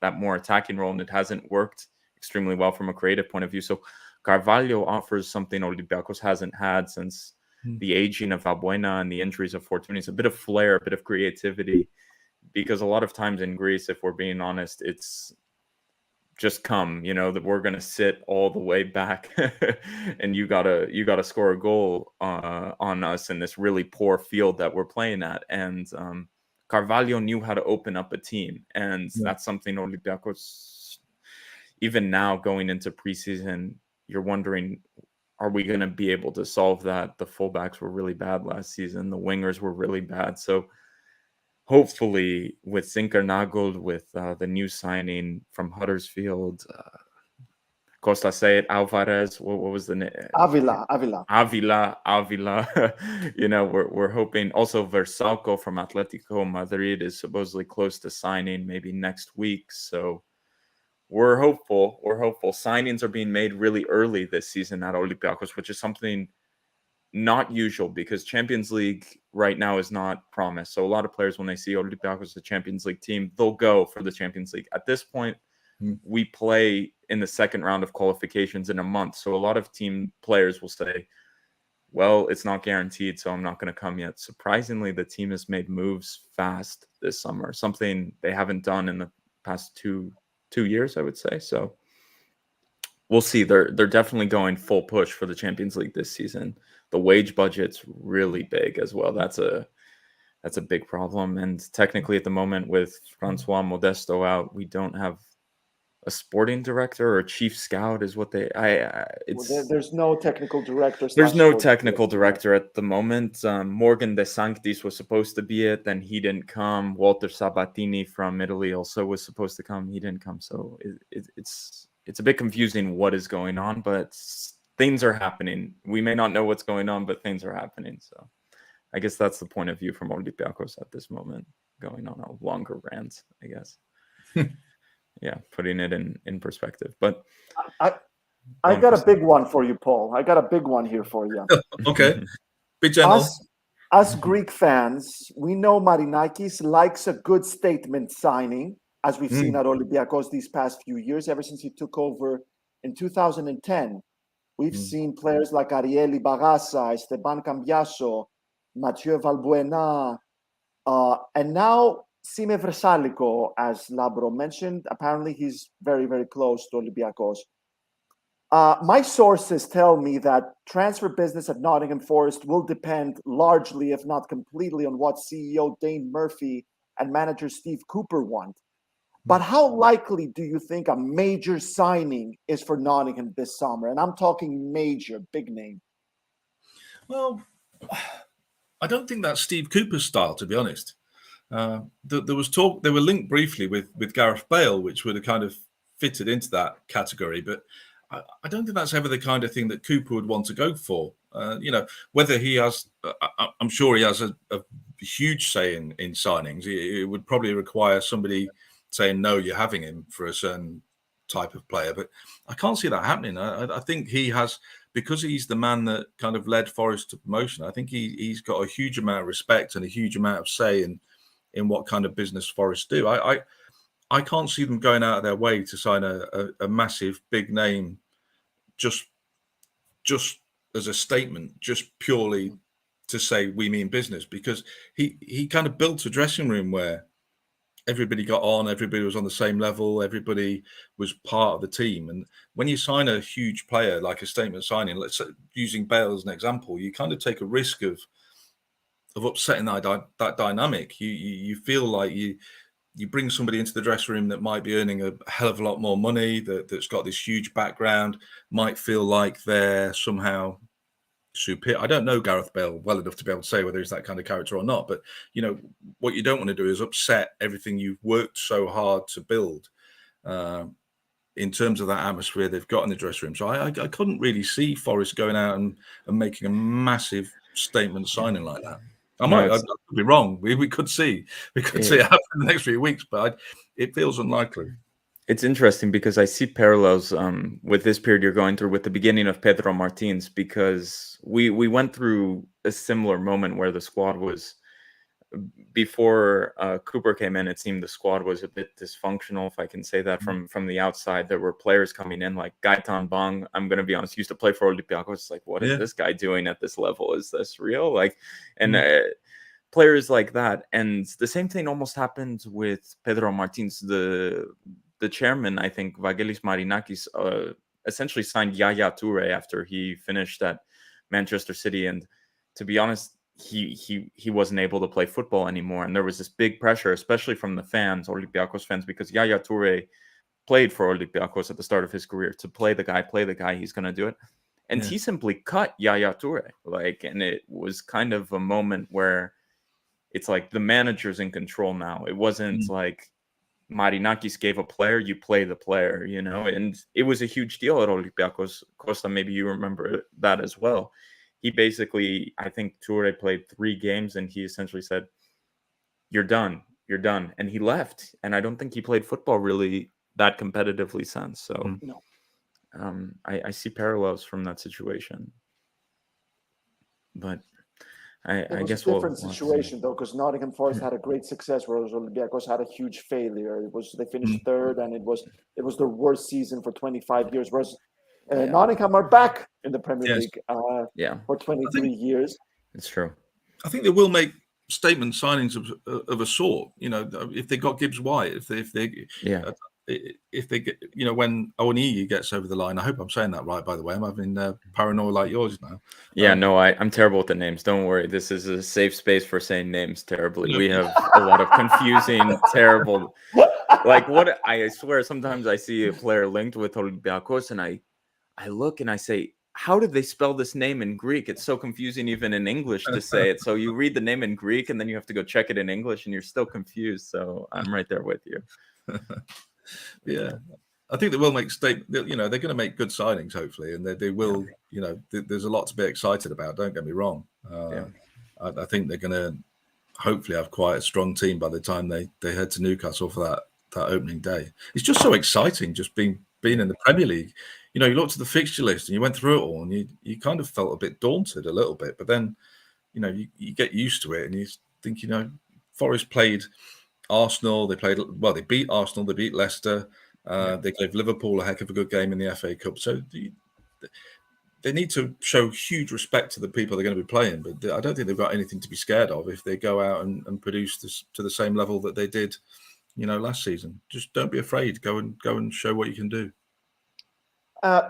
that more attacking role, and it hasn't worked extremely well from a creative point of view. So Carvalho offers something Olympiacos hasn't had since the aging of Valbuena and the injuries of Fortounis, a bit of flair, a bit of creativity, because a lot of times in Greece, if we're being honest, it's just that we're going to sit all the way back and you gotta score a goal on us in this really poor field that we're playing at. And Carvalho knew how to open up a team, and that's something Olympiacos, even now going into preseason, you're wondering, are we going to be able to solve that? The fullbacks were really bad last season. The wingers were really bad. So hopefully with Zinckernagel, with the new signing from Huddersfield, Costa say it, Alvarez, what was the name? Avila. We're hoping. Also Versalco from Atletico Madrid is supposedly close to signing, maybe next week. So we're hopeful. Signings are being made really early this season at Olympiacos, which is something not usual, because Champions League right now is not promised. So a lot of players, when they see Olympiacos as a Champions League team, they'll go for the Champions League. At this point, we play in the second round of qualifications in a month. So a lot of team players will say, well, it's not guaranteed, so I'm not going to come yet. Surprisingly, the team has made moves fast this summer, something they haven't done in the past two years, I would say. So we'll see. They're definitely going full push for the Champions League this season. The wage budget's really big as well. That's a big problem. And technically, at the moment, with Francois Modesto out, we don't have a sporting director or a chief scout. Is what they. There's no technical director. There's no technical director at the moment. Morgan De Sanctis was supposed to be it, then he didn't come. Walter Sabatini from Italy also was supposed to come. He didn't come. So it's a bit confusing what is going on, but things are happening. We may not know what's going on, but things are happening. So I guess that's the point of view from Olympiacos at this moment, going on a longer rant, I guess. Yeah, putting it in perspective. But I got a big one for you, Paul. I got a big one here for you. Okay. Big general. Us Greek fans, we know Marinakis likes a good statement signing, as we've seen at Olympiacos these past few years, ever since he took over in 2010. We've seen players like Arieli Bagasa, Esteban Cambiaso, Mathieu Valbuena, and now Sime Vrsaliko, as Labro mentioned. Apparently, he's very, very close to Olympiacos. My sources tell me that transfer business at Nottingham Forest will depend largely, if not completely, on what CEO Dane Murphy and manager Steve Cooper want. But how likely do you think a major signing is for Nottingham this summer? And I'm talking major, big name. Well, I don't think that's Steve Cooper's style, to be honest. There was talk, they were linked briefly with Gareth Bale, which would have kind of fitted into that category, but I don't think that's ever the kind of thing that Cooper would want to go for. Whether he has, I'm sure he has a huge say in signings. It would probably require somebody saying, no, you're having him for a certain type of player, but I can't see that happening. I think he has, because he's the man that kind of led Forest to promotion, I think he's got a huge amount of respect and a huge amount of say in what kind of business Forest do. I can't see them going out of their way to sign a massive big name just as a statement, just purely to say we mean business, because he kind of built a dressing room where everybody got on, everybody was on the same level, everybody was part of the team. And when you sign a huge player, like a statement signing, let's say, using Bale as an example, you kind of take a risk of upsetting that dynamic. You feel like you bring somebody into the dressing room that might be earning a hell of a lot more money, that's got this huge background, might feel like they're somehow superior. I don't know Gareth Bale well enough to be able to say whether he's that kind of character or not, but what you don't want to do is upset everything you've worked so hard to build in terms of that atmosphere they've got in the dressing room. So I couldn't really see Forest going out and making a massive statement signing like that. I could be wrong. We could see it happen in the next few weeks, but it feels unlikely. It's interesting because I see parallels with this period you're going through with the beginning of Pedro Martins, because we went through a similar moment where the squad was, before Cooper came in, it seemed the squad was a bit dysfunctional, if I can say that, from the outside. There were players coming in like Gaetan Bong, I'm going to be honest, used to play for Olympiacos. It's like, what is this guy doing at this level? Is this real? Like, and players like that. And the same thing almost happened with Pedro Martins. The chairman, I think, Vagelis Marinakis, essentially signed Yaya Toure after he finished at Manchester City. And to be honest, he wasn't able to play football anymore. And there was this big pressure, especially from the fans, Olympiacos fans, because Yaya Toure played for Olympiacos at the start of his career. To play the guy, he's going to do it. And he simply cut Yaya Toure. And it was kind of a moment where it's like the manager's in control now. It wasn't like Marinakis gave a player, you play the player, and it was a huge deal at Olympiacos. Costa, maybe you remember that as well. He basically, I think Toure played 3 games and he essentially said, you're done. And he left. And I don't think he played football really that competitively since. So I see parallels from that situation. But I guess a different situation though, because Nottingham Forest had a great success, whereas Olympiacos had a huge failure. They finished third, and it was their worst season for 25 years. Whereas Nottingham are back in the Premier League for 23 years. It's true. I think they will make statement signings of a sort. If they got Gibbs White, if they if they get, when Oniyi gets over the line, I hope I'm saying that right, by the way. I'm having paranoia like yours now. Yeah, no, I'm terrible with the names. Don't worry. This is a safe space for saying names terribly. We have a lot of confusing, terrible. Like what I swear, sometimes I see a player linked with Olympiacos, and I look and I say, how did they spell this name in Greek? It's so confusing even in English to say it. So you read the name in Greek and then you have to go check it in English and you're still confused. So I'm right there with you. Yeah. I think they will make they're going to make good signings, hopefully, and they will, there's a lot to be excited about. Don't get me wrong. I think they're going to hopefully have quite a strong team by the time they head to Newcastle for that opening day. It's just so exciting just being in the Premier League. You looked at the fixture list and you went through it all and you kind of felt a bit daunted a little bit, but then, you get used to it and you think, Forest played Arsenal. They beat Arsenal. They beat Leicester. They gave Liverpool a heck of a good game in the FA Cup. So they need to show huge respect to the people they're going to be playing, but I don't think they've got anything to be scared of if they go out and produce this to the same level that they did, last season. Just don't be afraid. Go and show what you can do.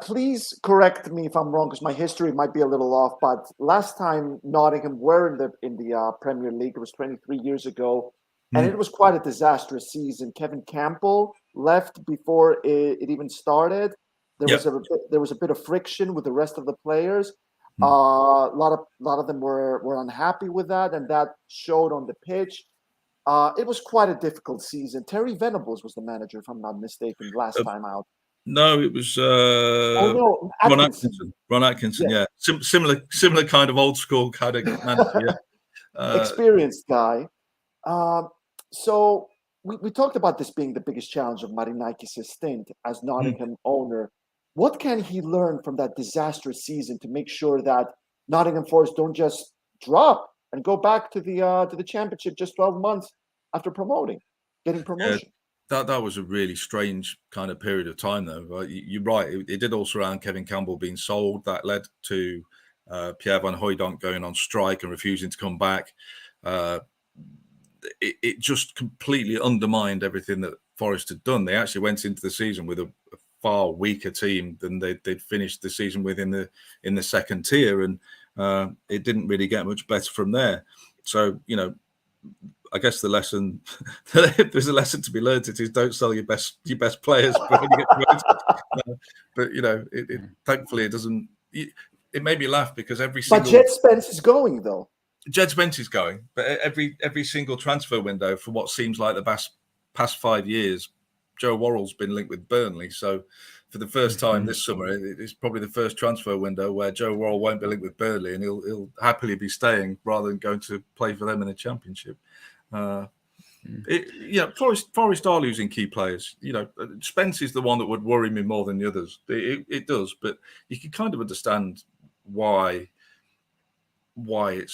Please correct me if I'm wrong, because my history might be a little off. But last time Nottingham were in the Premier League, it was 23 years ago, and it was quite a disastrous season. Kevin Campbell left before it even started. There was a bit of friction with the rest of the players. A lot of them were unhappy with that, and that showed on the pitch. It was quite a difficult season. Terry Venables was the manager, if I'm not mistaken, last time out. No, it was Ron Atkinson. Ron Atkinson, yeah. Similar kind of old school kind of manager. Yeah. Experienced guy. So we talked about this being the biggest challenge of Marinakis' stint as Nottingham owner. What can he learn from that disastrous season to make sure that Nottingham Forest don't just drop and go back to the championship just 12 months after getting promotion? Yeah. That was a really strange kind of period of time, though. Right? You're right. It did all surround Kevin Campbell being sold. That led to Pierre Van Hooijdonk going on strike and refusing to come back. It just completely undermined everything that Forest had done. They actually went into the season with a far weaker team than they'd finished the season with in the second tier, and it didn't really get much better from there. So, I guess the lesson, if there's a lesson to be learned, it is don't sell your best players when you get promoted. But thankfully it doesn't. It made me laugh because But Jed Spence is going though. Jed Spence is going, but every single transfer window for what seems like the past 5 years, Joe Worrell's been linked with Burnley. So for the first time this summer, it's probably the first transfer window where Joe Worrell won't be linked with Burnley, and he'll happily be staying rather than going to play for them in the Championship. Forest are losing key players. Spence is the one that would worry me more than the others. It does, but you can kind of understand why it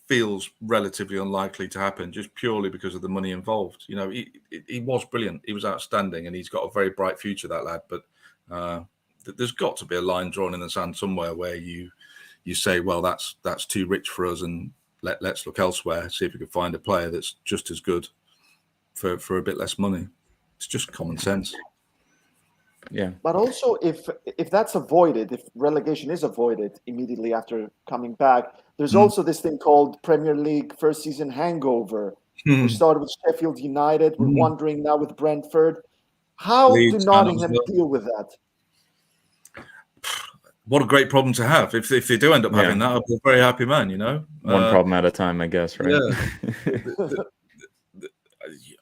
feels relatively unlikely to happen, just purely because of the money involved. He was brilliant. He was outstanding, and he's got a very bright future, that lad. But there's got to be a line drawn in the sand somewhere where you say, well, that's too rich for us, and let's look elsewhere, see if we can find a player that's just as good for a bit less money. It's just common sense. Yeah. But also, if that's avoided, if relegation is avoided immediately after coming back, there's also this thing called Premier League first season hangover. We started with Sheffield United. We're wondering now with Brentford. How do Nottingham deal with that? What a great problem to have. If they do end up having that, I'll be a very happy man, One problem at a time, I guess, right? Yeah.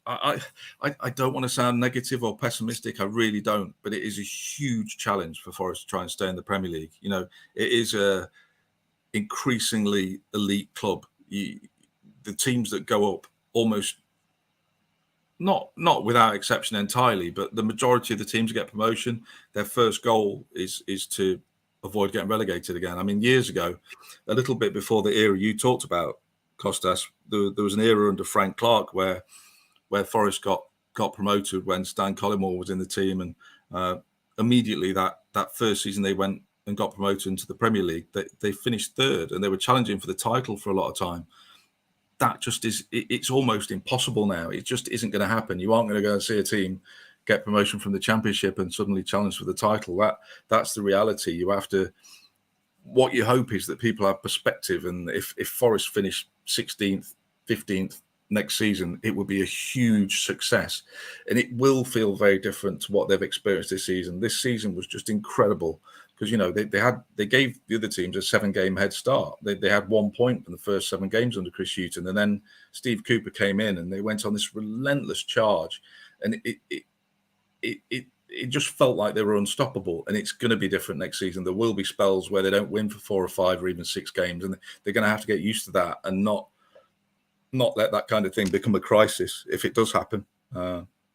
I don't want to sound negative or pessimistic. I really don't. But it is a huge challenge for Forest to try and stay in the Premier League. It is a increasingly elite club. The teams that go up almost, not without exception entirely, but the majority of the teams that get promotion, their first goal is to avoid getting relegated again. I mean, years ago, a little bit before the era you talked about, Kostas, there was an era under Frank Clark where Forest got promoted when Stan Collymore was in the team, and immediately that first season they went and got promoted into the Premier League. They finished third, and they were challenging for the title for a lot of time. That just is, it's almost impossible now. It just isn't going to happen. You aren't going to go and see a team get promotion from the Championship and suddenly challenge for the title. That's the reality. You have to. What you hope is that people have perspective, and if Forest finish 16th, 15th next season, it will be a huge success, and it will feel very different to what they've experienced this season. This season was just incredible because they gave the other teams a 7-game head start. They had 1 point in the first 7 games under Chris Hughton, and then Steve Cooper came in and they went on this relentless charge, and it just felt like they were unstoppable, and it's going to be different next season. There will be spells where they don't win for 4 or 5 or even 6 games, and they're going to have to get used to that and not let that kind of thing become a crisis if it does happen.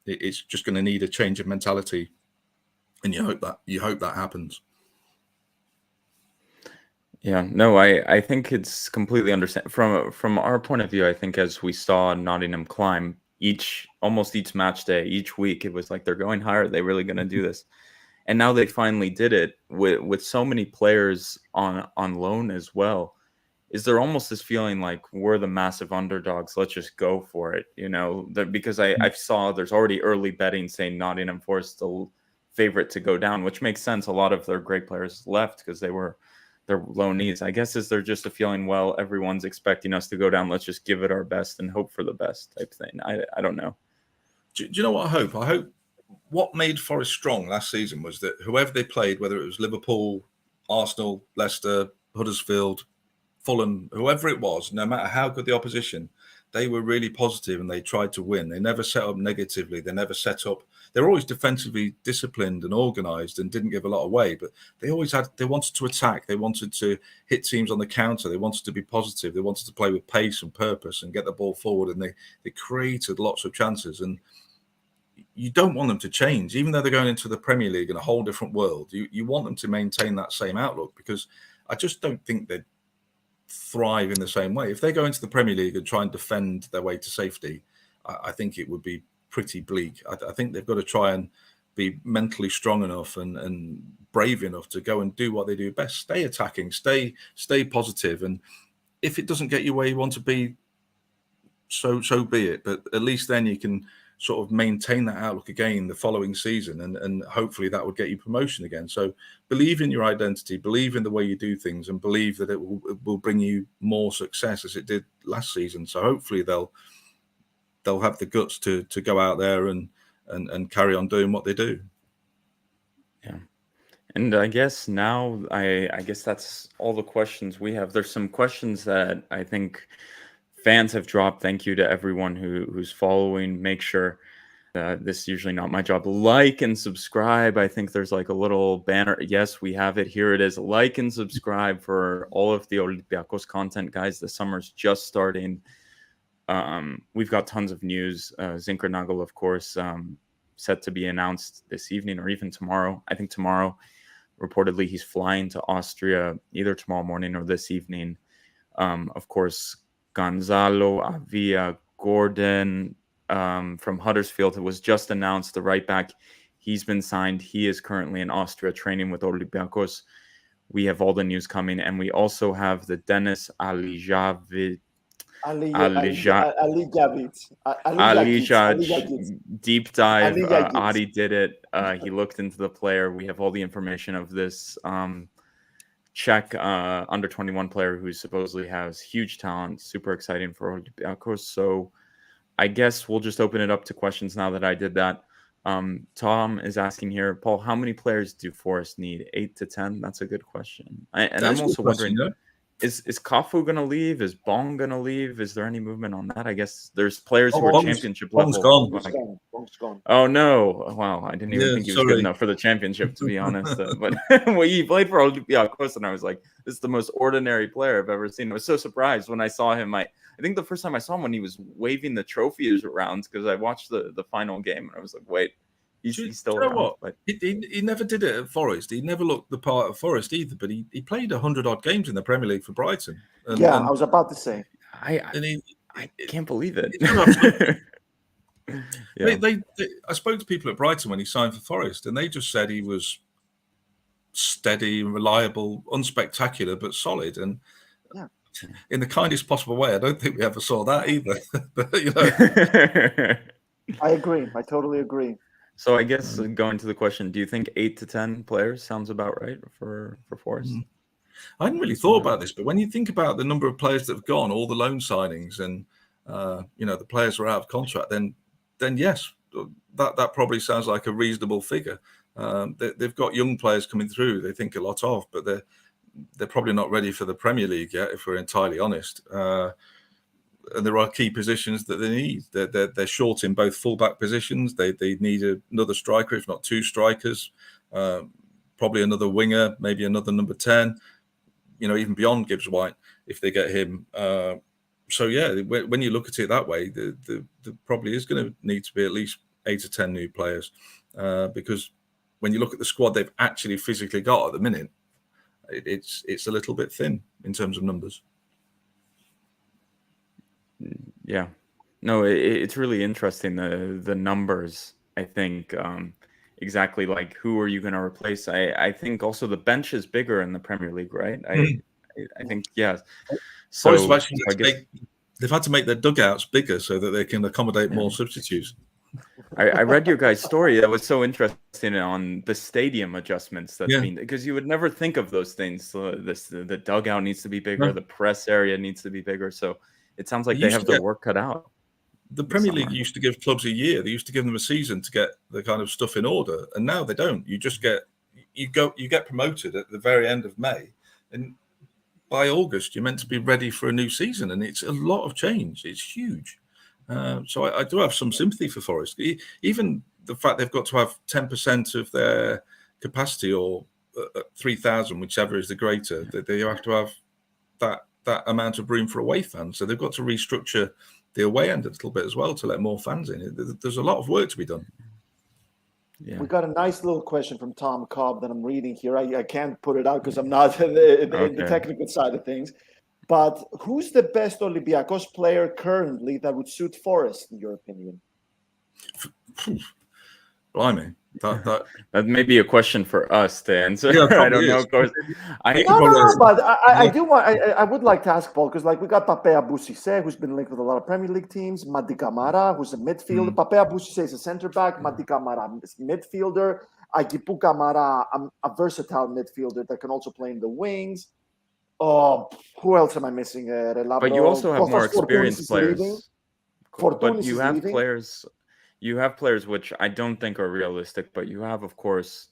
It's just going to need a change of mentality, and you hope that happens. Yeah, no, I think it's completely understand from our point of view. I think as we saw Nottingham climb almost each match day, each week, it was like they're going higher. They're really going to do this, and now they finally did it with so many players on loan as well. Is there almost this feeling like we're the massive underdogs? Let's just go for it, because I saw there's already early betting saying Nottingham Forest the favorite to go down, which makes sense. A lot of their great players left because they were their loanees. I guess is there just a feeling, well, everyone's expecting us to go down, let's just give it our best and hope for the best type thing. I don't know. Do you know what I hope? I hope what made Forest strong last season was that whoever they played, whether it was Liverpool, Arsenal, Leicester, Huddersfield, Fulham, whoever it was, no matter how good the opposition, they were really positive and they tried to win. They never set up negatively. They never set up. They were always defensively disciplined and organised and didn't give a lot away. But they wanted to attack. They wanted to hit teams on the counter. They wanted to be positive. They wanted to play with pace and purpose and get the ball forward. And they created lots of chances. And you don't want them to change, even though they're going into the Premier League in a whole different world. You want them to maintain that same outlook, because I just don't think they'd thrive in the same way. If they go into the Premier League and try and defend their way to safety, I think it would be pretty bleak. I think they've got to try and be mentally strong enough and brave enough to go and do what they do best. Stay attacking, stay positive. And if it doesn't get you where you want to be, so be it. But at least then you can sort of maintain that outlook again the following season, and hopefully that would get you promotion again. So believe in your identity, believe in the way you do things, and believe that it will bring you more success as it did last season. So hopefully they'll have the guts to go out there and carry on doing what they do. Yeah. And I guess now I guess that's all the questions we have. There's some questions that I think fans have dropped. Thank you to everyone who's following. Make sure this is usually not my job. Like and subscribe. I think there's like a little banner. Yes, we have it. Here it is. Like and subscribe for all of the Olympiacos content, guys. The summer's just starting. We've got tons of news. Zinckernagel, of course, set to be announced this evening or even tomorrow. I think tomorrow. Reportedly, he's flying to Austria either tomorrow morning or this evening. Of course, Gonzalo Avia Gordon from Huddersfield, who was just announced, the right back. He's been signed. He is currently in Austria training with Olympiacos. We have all the news coming, and we also have the Dennis Alijavic deep dive. Adi did it. He looked into the player. We have all the information of this Czech under 21 player who supposedly has huge talent. Super exciting for Olympiacos. So I guess we'll just open it up to questions now that I did that. Tom is asking here, Paul, how many players do Forest need? 8 to 10? That's a good question. I'm also wondering, is Cafu going to leave? Is Bong going to leave? Is there any movement on that? I guess there's players who are championship level. Bong's gone. Oh, no. Wow. I didn't even think he was good enough for the championship, to be honest. But well, he played for Olympiacos, and I was like, this is the most ordinary player I've ever seen. I was so surprised when I saw him. I think the first time I saw him when he was waving the trophies around, because I watched the final game, and I was like, wait. He's still around. What? But He never did it at Forest. He never looked the part of Forest either, but he played 100-odd games in the Premier League for Brighton. I was about to say. I can't believe it. I spoke to people at Brighton when he signed for Forest, and they just said he was steady, reliable, unspectacular, but solid. And in the kindest possible way, I don't think we ever saw that either. But, I agree. I totally agree. So I guess going to the question, do you think 8 to 10 players sounds about right for Forest? I hadn't really thought about this, but when you think about the number of players that have gone, all the loan signings, and the players who are out of contract, then yes, that probably sounds like a reasonable figure. They've got young players coming through. They think a lot of, but they're probably not ready for the Premier League yet, if we're entirely honest. And there are key positions that they need. They're short in both fullback positions. They need another striker, if not 2 strikers, probably another winger, maybe another number 10. Even beyond Gibbs White, if they get him. So yeah, when you look at it that way, there probably is going to need to be at least 8 to 10 new players, because when you look at the squad they've actually physically got at the minute, it's a little bit thin in terms of numbers. Yeah, no, it's really interesting, the numbers. I think exactly like who are you going to replace? I think also the bench is bigger in the Premier League, right? I think yes. So they've had to make their dugouts bigger so that they can accommodate more substitutes. I read your guys' story. That was so interesting on the stadium adjustments. Because you would never think of those things. The dugout needs to be bigger. The press area needs to be bigger. So it sounds like they have their work cut out. The Premier League used to give clubs a year. They used to give them a season to get the kind of stuff in order, and now they don't. You just get promoted at the very end of May, and by August you're meant to be ready for a new season, and it's a lot of change. It's huge. So I do have some sympathy for Forest. Even the fact they've got to have 10% of their capacity, or 3,000, whichever is the greater, that they have to have that amount of room for away fans. So they've got to restructure the away end a little bit as well to let more fans in. There's a lot of work to be done. Yeah. We got a nice little question from Tom Cobb that I'm reading here. I can't put it out because I'm not in the technical side of things. But who's the best Olympiacos player currently that would suit Forest, in your opinion? Blimey. That may be a question for us to answer. Yeah, I don't know. Of course, but I would like to ask Paul, because we got Pape Abou-Cissé, who's been linked with a lot of Premier League teams. Madi Camara, who's a midfielder. Pape Abou-Cissé is a centre back. Madi Camara is midfielder. Agipu Camara, a versatile midfielder that can also play in the wings. Oh, who else am I missing? But you also have more experienced players. But you have players. You have players which I don't think are realistic, but you have, of course,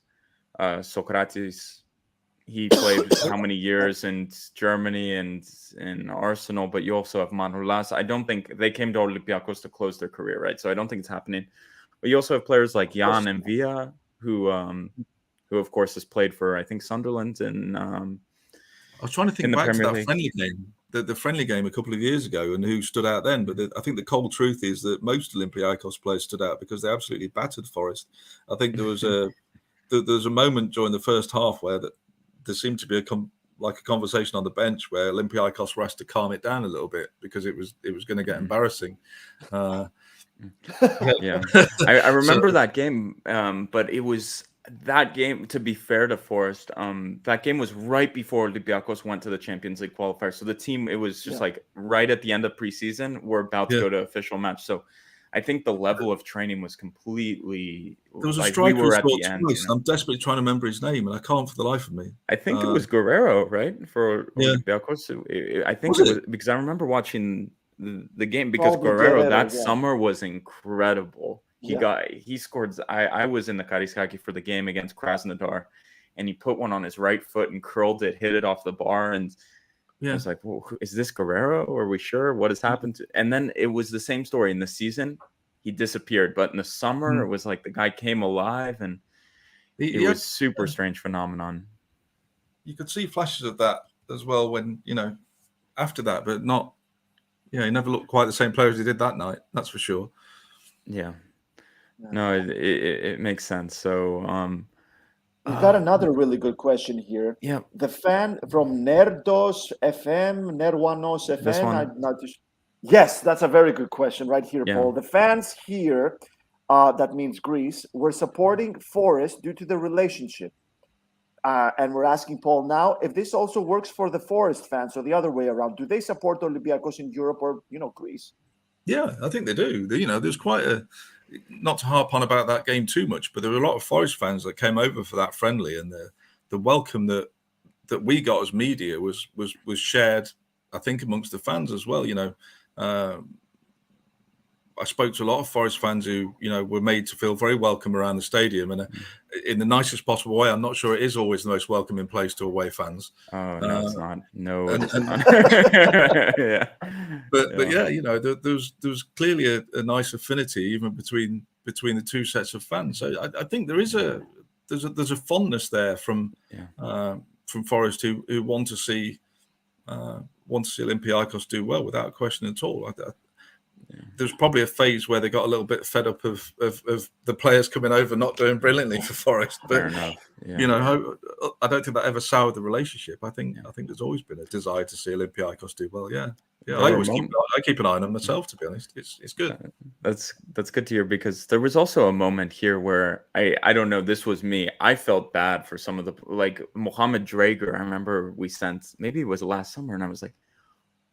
Socrates. He played how many years in Germany and in Arsenal, but you also have Manulas. I don't think they came to Olympiacos to close their career, right? So I don't think it's happening. But you also have players like Jan and Villa, who of course has played for, I think, Sunderland and I was trying to think back to that friendly game, the friendly game a couple of years ago, and who stood out then. But I think the cold truth is that most Olympiacos players stood out because they absolutely battered Forest. I think there was a moment during the first half where there seemed to be a conversation on the bench where Olympiacos were asked to calm it down a little bit because it was going to get embarrassing. Yeah, I remember that game, but it was. That game, to be fair to Forest, that game was right before Olympiacos went to the Champions League qualifier. So the team, it was just right at the end of preseason, we're about to go to official match. So I think the level of training was completely. There was a striker who scored twice. I'm desperately trying to remember his name, and I can't for the life of me. I think it was Guerrero, right, for Olympiacos. I think it was because I remember watching the game because Guerrero that summer was incredible. He scored. I was in the Karaiskaki for the game against Krasnodar, and he put one on his right foot and curled it, hit it off the bar, and I was like, well, is this Guerrero? Are we sure what has happened to? And then it was the same story in the season. He disappeared, but in the summer it was like the guy came alive, and it was super strange phenomenon. You could see flashes of that as well when after that, but not. Yeah, he never looked quite the same player as he did that night. That's for sure. Yeah. No, it makes sense. So we've got another really good question here. Yeah. The fan from Nerdos FM, Nerwanos FM. Yes, that's a very good question right here, Paul. The fans here, that means Greece, were supporting Forest due to the relationship. And we're asking Paul now if this also works for the Forest fans or the other way around. Do they support Olympiacos in Europe or, Greece? Yeah, I think they do. There's quite not to harp on about that game too much, but there were a lot of Forest fans that came over for that friendly, and the welcome that we got as media was shared, I think, amongst the fans as well. I spoke to a lot of Forest fans who, were made to feel very welcome around the stadium, and in the nicest possible way. I'm not sure it is always the most welcoming place to away fans. Oh, no, it's not. No, it's not. Yeah. But yeah, there's clearly a nice affinity even between the two sets of fans. So I think there's a fondness there from Forest who want to see Olympiacos do well, without question at all. There's probably a phase where they got a little bit fed up of the players coming over not doing brilliantly for Forest. But fair enough. Yeah. I don't think that ever soured the relationship. I think there's always been a desire to see Olympiacos do well. Yeah. I keep an eye on them myself, to be honest. It's good. That's good to hear, because there was also a moment here where I don't know, this was me. I felt bad for some of the, like Mohamed Drager. I remember we sent, maybe it was last summer, and I was like,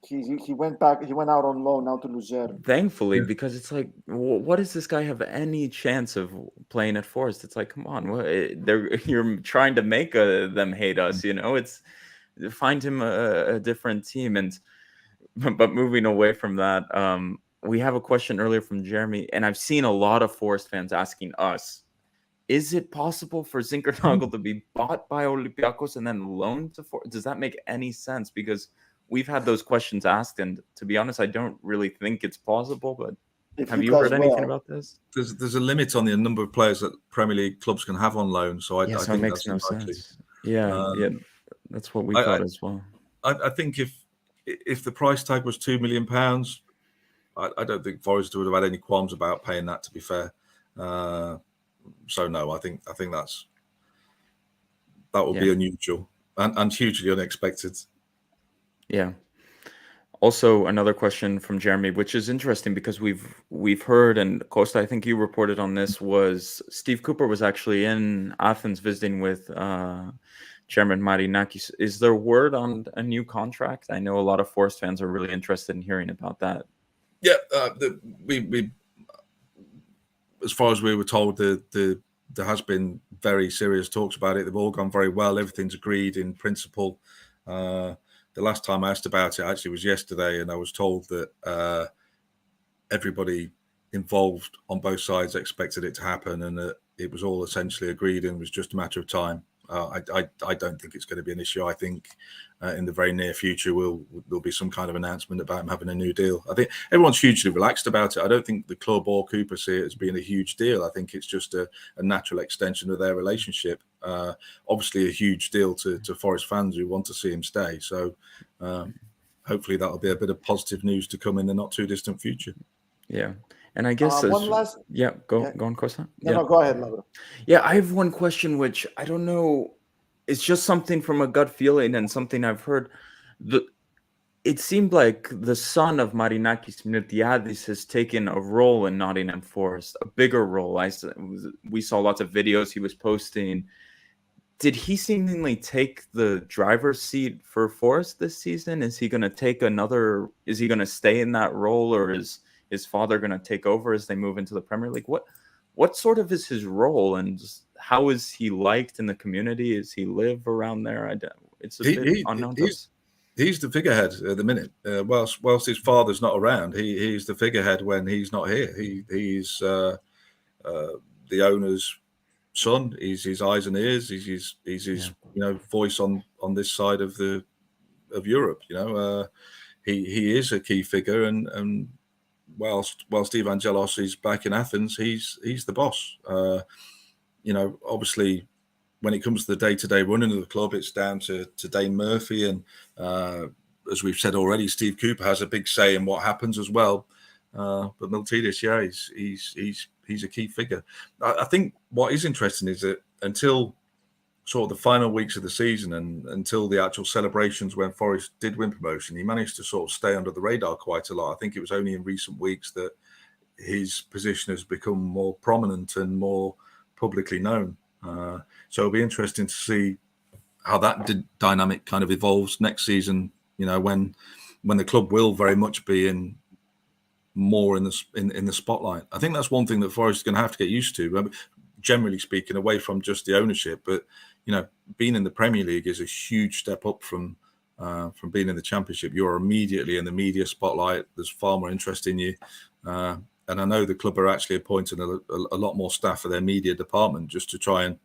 he went back. He went out on loan now to Luzern. Thankfully, because it's like, what does this guy have any chance of playing at Forest? It's like, come on, you're trying to make them hate us. It's find him a different team. But moving away from that, we have a question earlier from Jeremy, and I've seen a lot of Forest fans asking us, is it possible for Zinckernagel to be bought by Olympiacos and then loaned to Forest? Does that make any sense? Because we've had those questions asked, and to be honest, I don't really think it's possible. But have you heard anything about this? There's a limit on the number of players that Premier League clubs can have on loan, so I think it makes no sense. Yeah, that's what we thought as well. I think if the price tag was £2 million, I don't think Forest would have had any qualms about paying that, to be fair. So no, I think that would be unusual and hugely unexpected. Yeah. Also, another question from Jeremy, which is interesting because we've heard, and Costa, I think you reported on this, was Steve Cooper was actually in Athens visiting with Chairman Marinakis. Is there word on a new contract? I know a lot of Forest fans are really interested in hearing about that. Yeah, we as far as we were told, there has been very serious talks about it. They've all gone very well. Everything's agreed in principle. The last time I asked about it actually was yesterday, and I was told that everybody involved on both sides expected it to happen, and that it was all essentially agreed and was just a matter of time. I don't think it's going to be an issue. I think in the very near future there'll be some kind of announcement about him having a new deal. I think everyone's hugely relaxed about it. I don't think the club or Cooper see it as being a huge deal. I think it's just a natural extension of their relationship. Obviously a huge deal to Forest fans who want to see him stay. So hopefully that'll be a bit of positive news to come in the not too distant future. Yeah. And I guess one last. Go on, Costa. No, go ahead, Laura. Yeah, I have one question, which I don't know. It's just something from a gut feeling and something I've heard. It seemed like the son of Marinakis, Miltiadis, has taken a role in Nottingham Forest, a bigger role. We saw lots of videos he was posting. Did he seemingly take the driver's seat for Forest this season? Is he going to take another? Is he going to stay in that role, or is his father going to take over as they move into the Premier League? What sort of is his role, and how is he liked in the community? Does he live around there? It's a bit unknown. He's the figurehead at the minute. Whilst his father's not around, he's the figurehead when he's not here. He's the owner's son. He's his eyes and ears. He's his voice on this side of Europe. He is a key figure, and whilst Evangelos is back in Athens, he's the boss. Obviously, when it comes to the day-to-day running of the club, it's down to Dane Murphy, and as we've said already, Steve Cooper has a big say in what happens as well. But Miltiadis, he's a key figure. I think what is interesting is that until sort of the final weeks of the season and until the actual celebrations when Forest did win promotion, he managed to sort of stay under the radar quite a lot. I think it was only in recent weeks that his position has become more prominent and more publicly known. So it'll be interesting to see how that dynamic kind of evolves next season, when the club will very much be in more in the spotlight. I think that's one thing that Forest is going to have to get used to. Generally speaking, away from just the ownership, but being in the Premier League is a huge step up from being in the Championship. You're immediately in the media spotlight. There's far more interest in you, and I know the club are actually appointing a lot more staff for their media department just to try and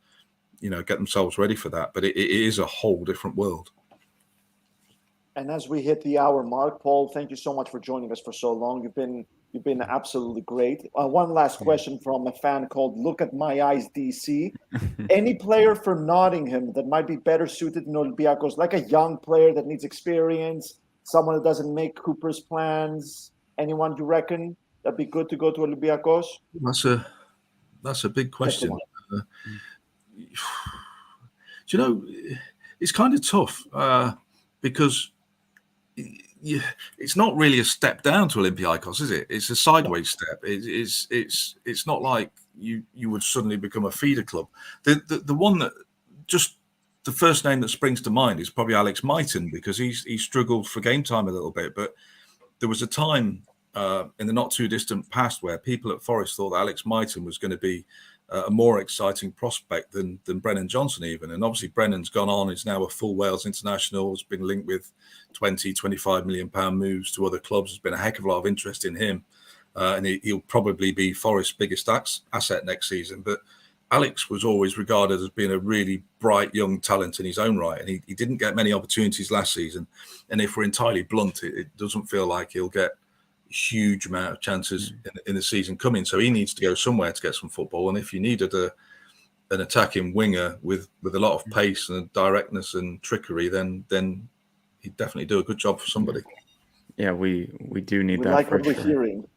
get themselves ready for that. But it is a whole different world. And as we hit the hour mark, Paul, thank you so much for joining us for so long. You've been absolutely great. One last question from a fan called Look at My Eyes DC. Any player for Nottingham that might be better suited in Olympiacos, like a young player that needs experience, someone that doesn't make Cooper's plans? Anyone you reckon that'd be good to go to Olympiacos? That's a big question. It's kind of tough because it's not really a step down to Olympiacos, is it? It's a sideways step. It's not like you would suddenly become a feeder club. The one that just the first name that springs to mind is probably Alex Mighton, because he struggled for game time a little bit. But there was a time in the not too distant past where people at Forest thought that Alex Mighton was going to be a more exciting prospect than Brennan Johnson even. And obviously Brennan's gone on, is now a full Wales international, has been linked with 20-25 million pound moves to other clubs. There's been a heck of a lot of interest in him, and he'll probably be Forest's biggest asset next season. But Alex was always regarded as being a really bright young talent in his own right, and he didn't get many opportunities last season. And if we're entirely blunt, it doesn't feel like he'll get huge amount of chances in the season coming. So he needs to go somewhere to get some football. And if you needed an attacking winger with a lot of pace and directness and trickery, then he'd definitely do a good job for somebody. Yeah, we do need that. Like for what we're sure. hearing.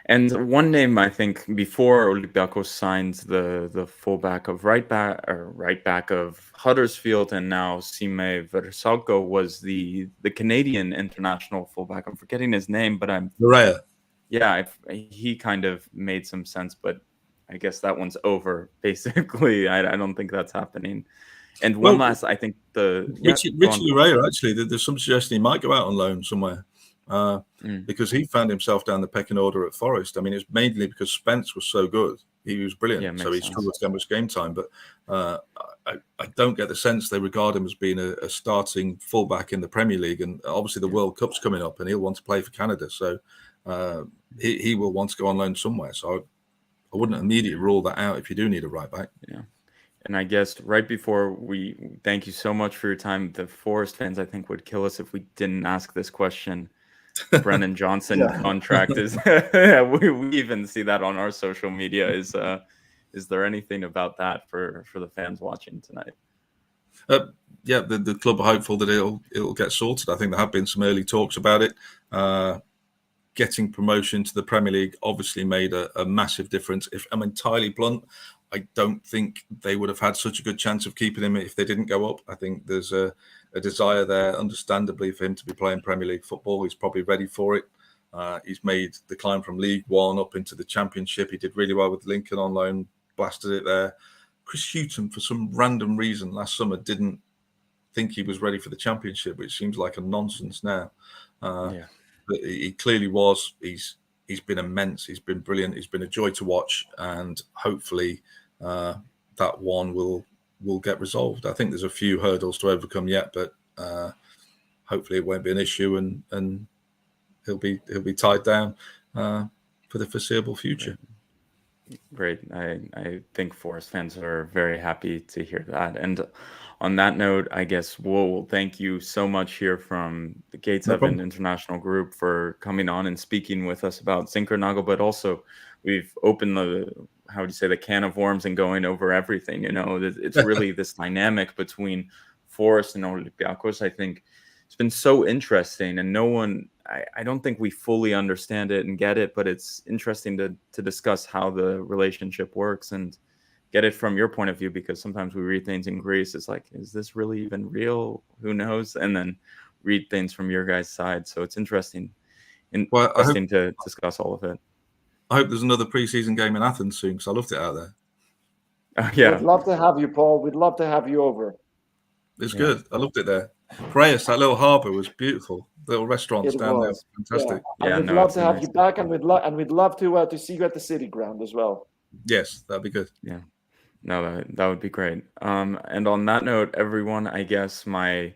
And one name, I think, before Olympiacos signed the fullback of right back of Huddersfield and now Sime Versalco was the Canadian international fullback. I'm forgetting his name, but Maria. Yeah, he kind of made some sense, but I guess that one's over. Basically, I don't think that's happening. And one last, I think Richie Laryea, actually, there's some suggestion he might go out on loan somewhere. Because he found himself down the pecking order at Forest. I mean, it's mainly because Spence was so good. He was brilliant, so he struggled to get much game time. But I don't get the sense they regard him as being a starting fullback in the Premier League. And obviously the World Cup's coming up and he'll want to play for Canada. So he will want to go on loan somewhere. So I wouldn't immediately rule that out if you do need a right back. Yeah. And I guess right before we thank you so much for your time. The Forest fans, I think, would kill us if we didn't ask this question. Brennan Johnson contract is we even see that on our social media. Is there anything about that for the fans watching tonight? The club are hopeful that it'll get sorted. I think there have been some early talks about it. Getting promotion to the Premier League obviously made a massive difference. If I'm entirely blunt, I don't think they would have had such a good chance of keeping him if they didn't go up. I think there's a desire there, understandably, for him to be playing Premier League football. He's probably ready for it. He's made the climb from League One up into the Championship. He did really well with Lincoln on loan, blasted it there. Chris Hughton, for some random reason, last summer didn't think he was ready for the Championship, which seems like a nonsense now. But he clearly was. He's been immense. He's been brilliant. He's been a joy to watch, and hopefully that one will get resolved. I think there's a few hurdles to overcome yet, but hopefully it won't be an issue, and he'll be tied down for the foreseeable future. Great. I think Forest fans are very happy to hear that. And on that note, I guess we'll thank you so much here from the Gates Evan International Group for coming on and speaking with us about Zinckernagel, but also we've opened the can of worms and going over everything. It's really this dynamic between Forest and Olympiacos. I think it's been so interesting, and I don't think we fully understand it and get it, but it's interesting to discuss how the relationship works and get it from your point of view, because sometimes we read things in Greece. It's like, is this really even real? Who knows? And then read things from your guys' side. So it's interesting to discuss all of it. I hope there's another pre-season game in Athens soon, because I loved it out there. We'd love to have you, Paul. We'd love to have you over. It's good. I loved it there. Piraeus, that little harbour was beautiful. little restaurants It down was. there. Fantastic. Yeah. We'd love to have you back, and we'd love to see you at the City Ground as well. Yes, that'd be good. Yeah. No, that would be great. And on that note, everyone, I guess my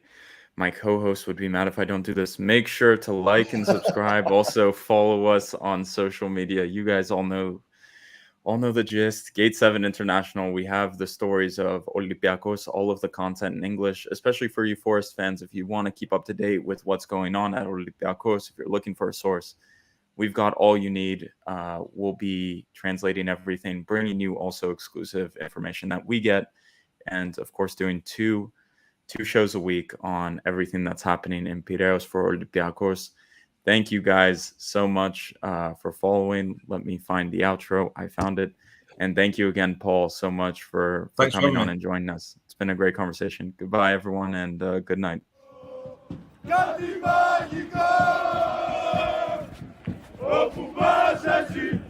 co-host would be mad if I don't do this. Make sure to like and subscribe. Also follow us on social media. You guys all know the gist. Gate 7 International. We have the stories of Olympiacos, all of the content in English, especially for you Forest fans. If you want to keep up to date with what's going on at Olympiacos, if you're looking for a source, we've got all you need. We'll be translating everything, bringing you also exclusive information that we get, and of course doing two shows a week on everything that's happening in Piraeus for Olympiacos. Thank you guys so much for following. Let me find the outro. I found it. And thank you again, Paul, so much for coming on and joining us. It's been a great conversation. Goodbye, everyone, and good night. Ocupa, gente,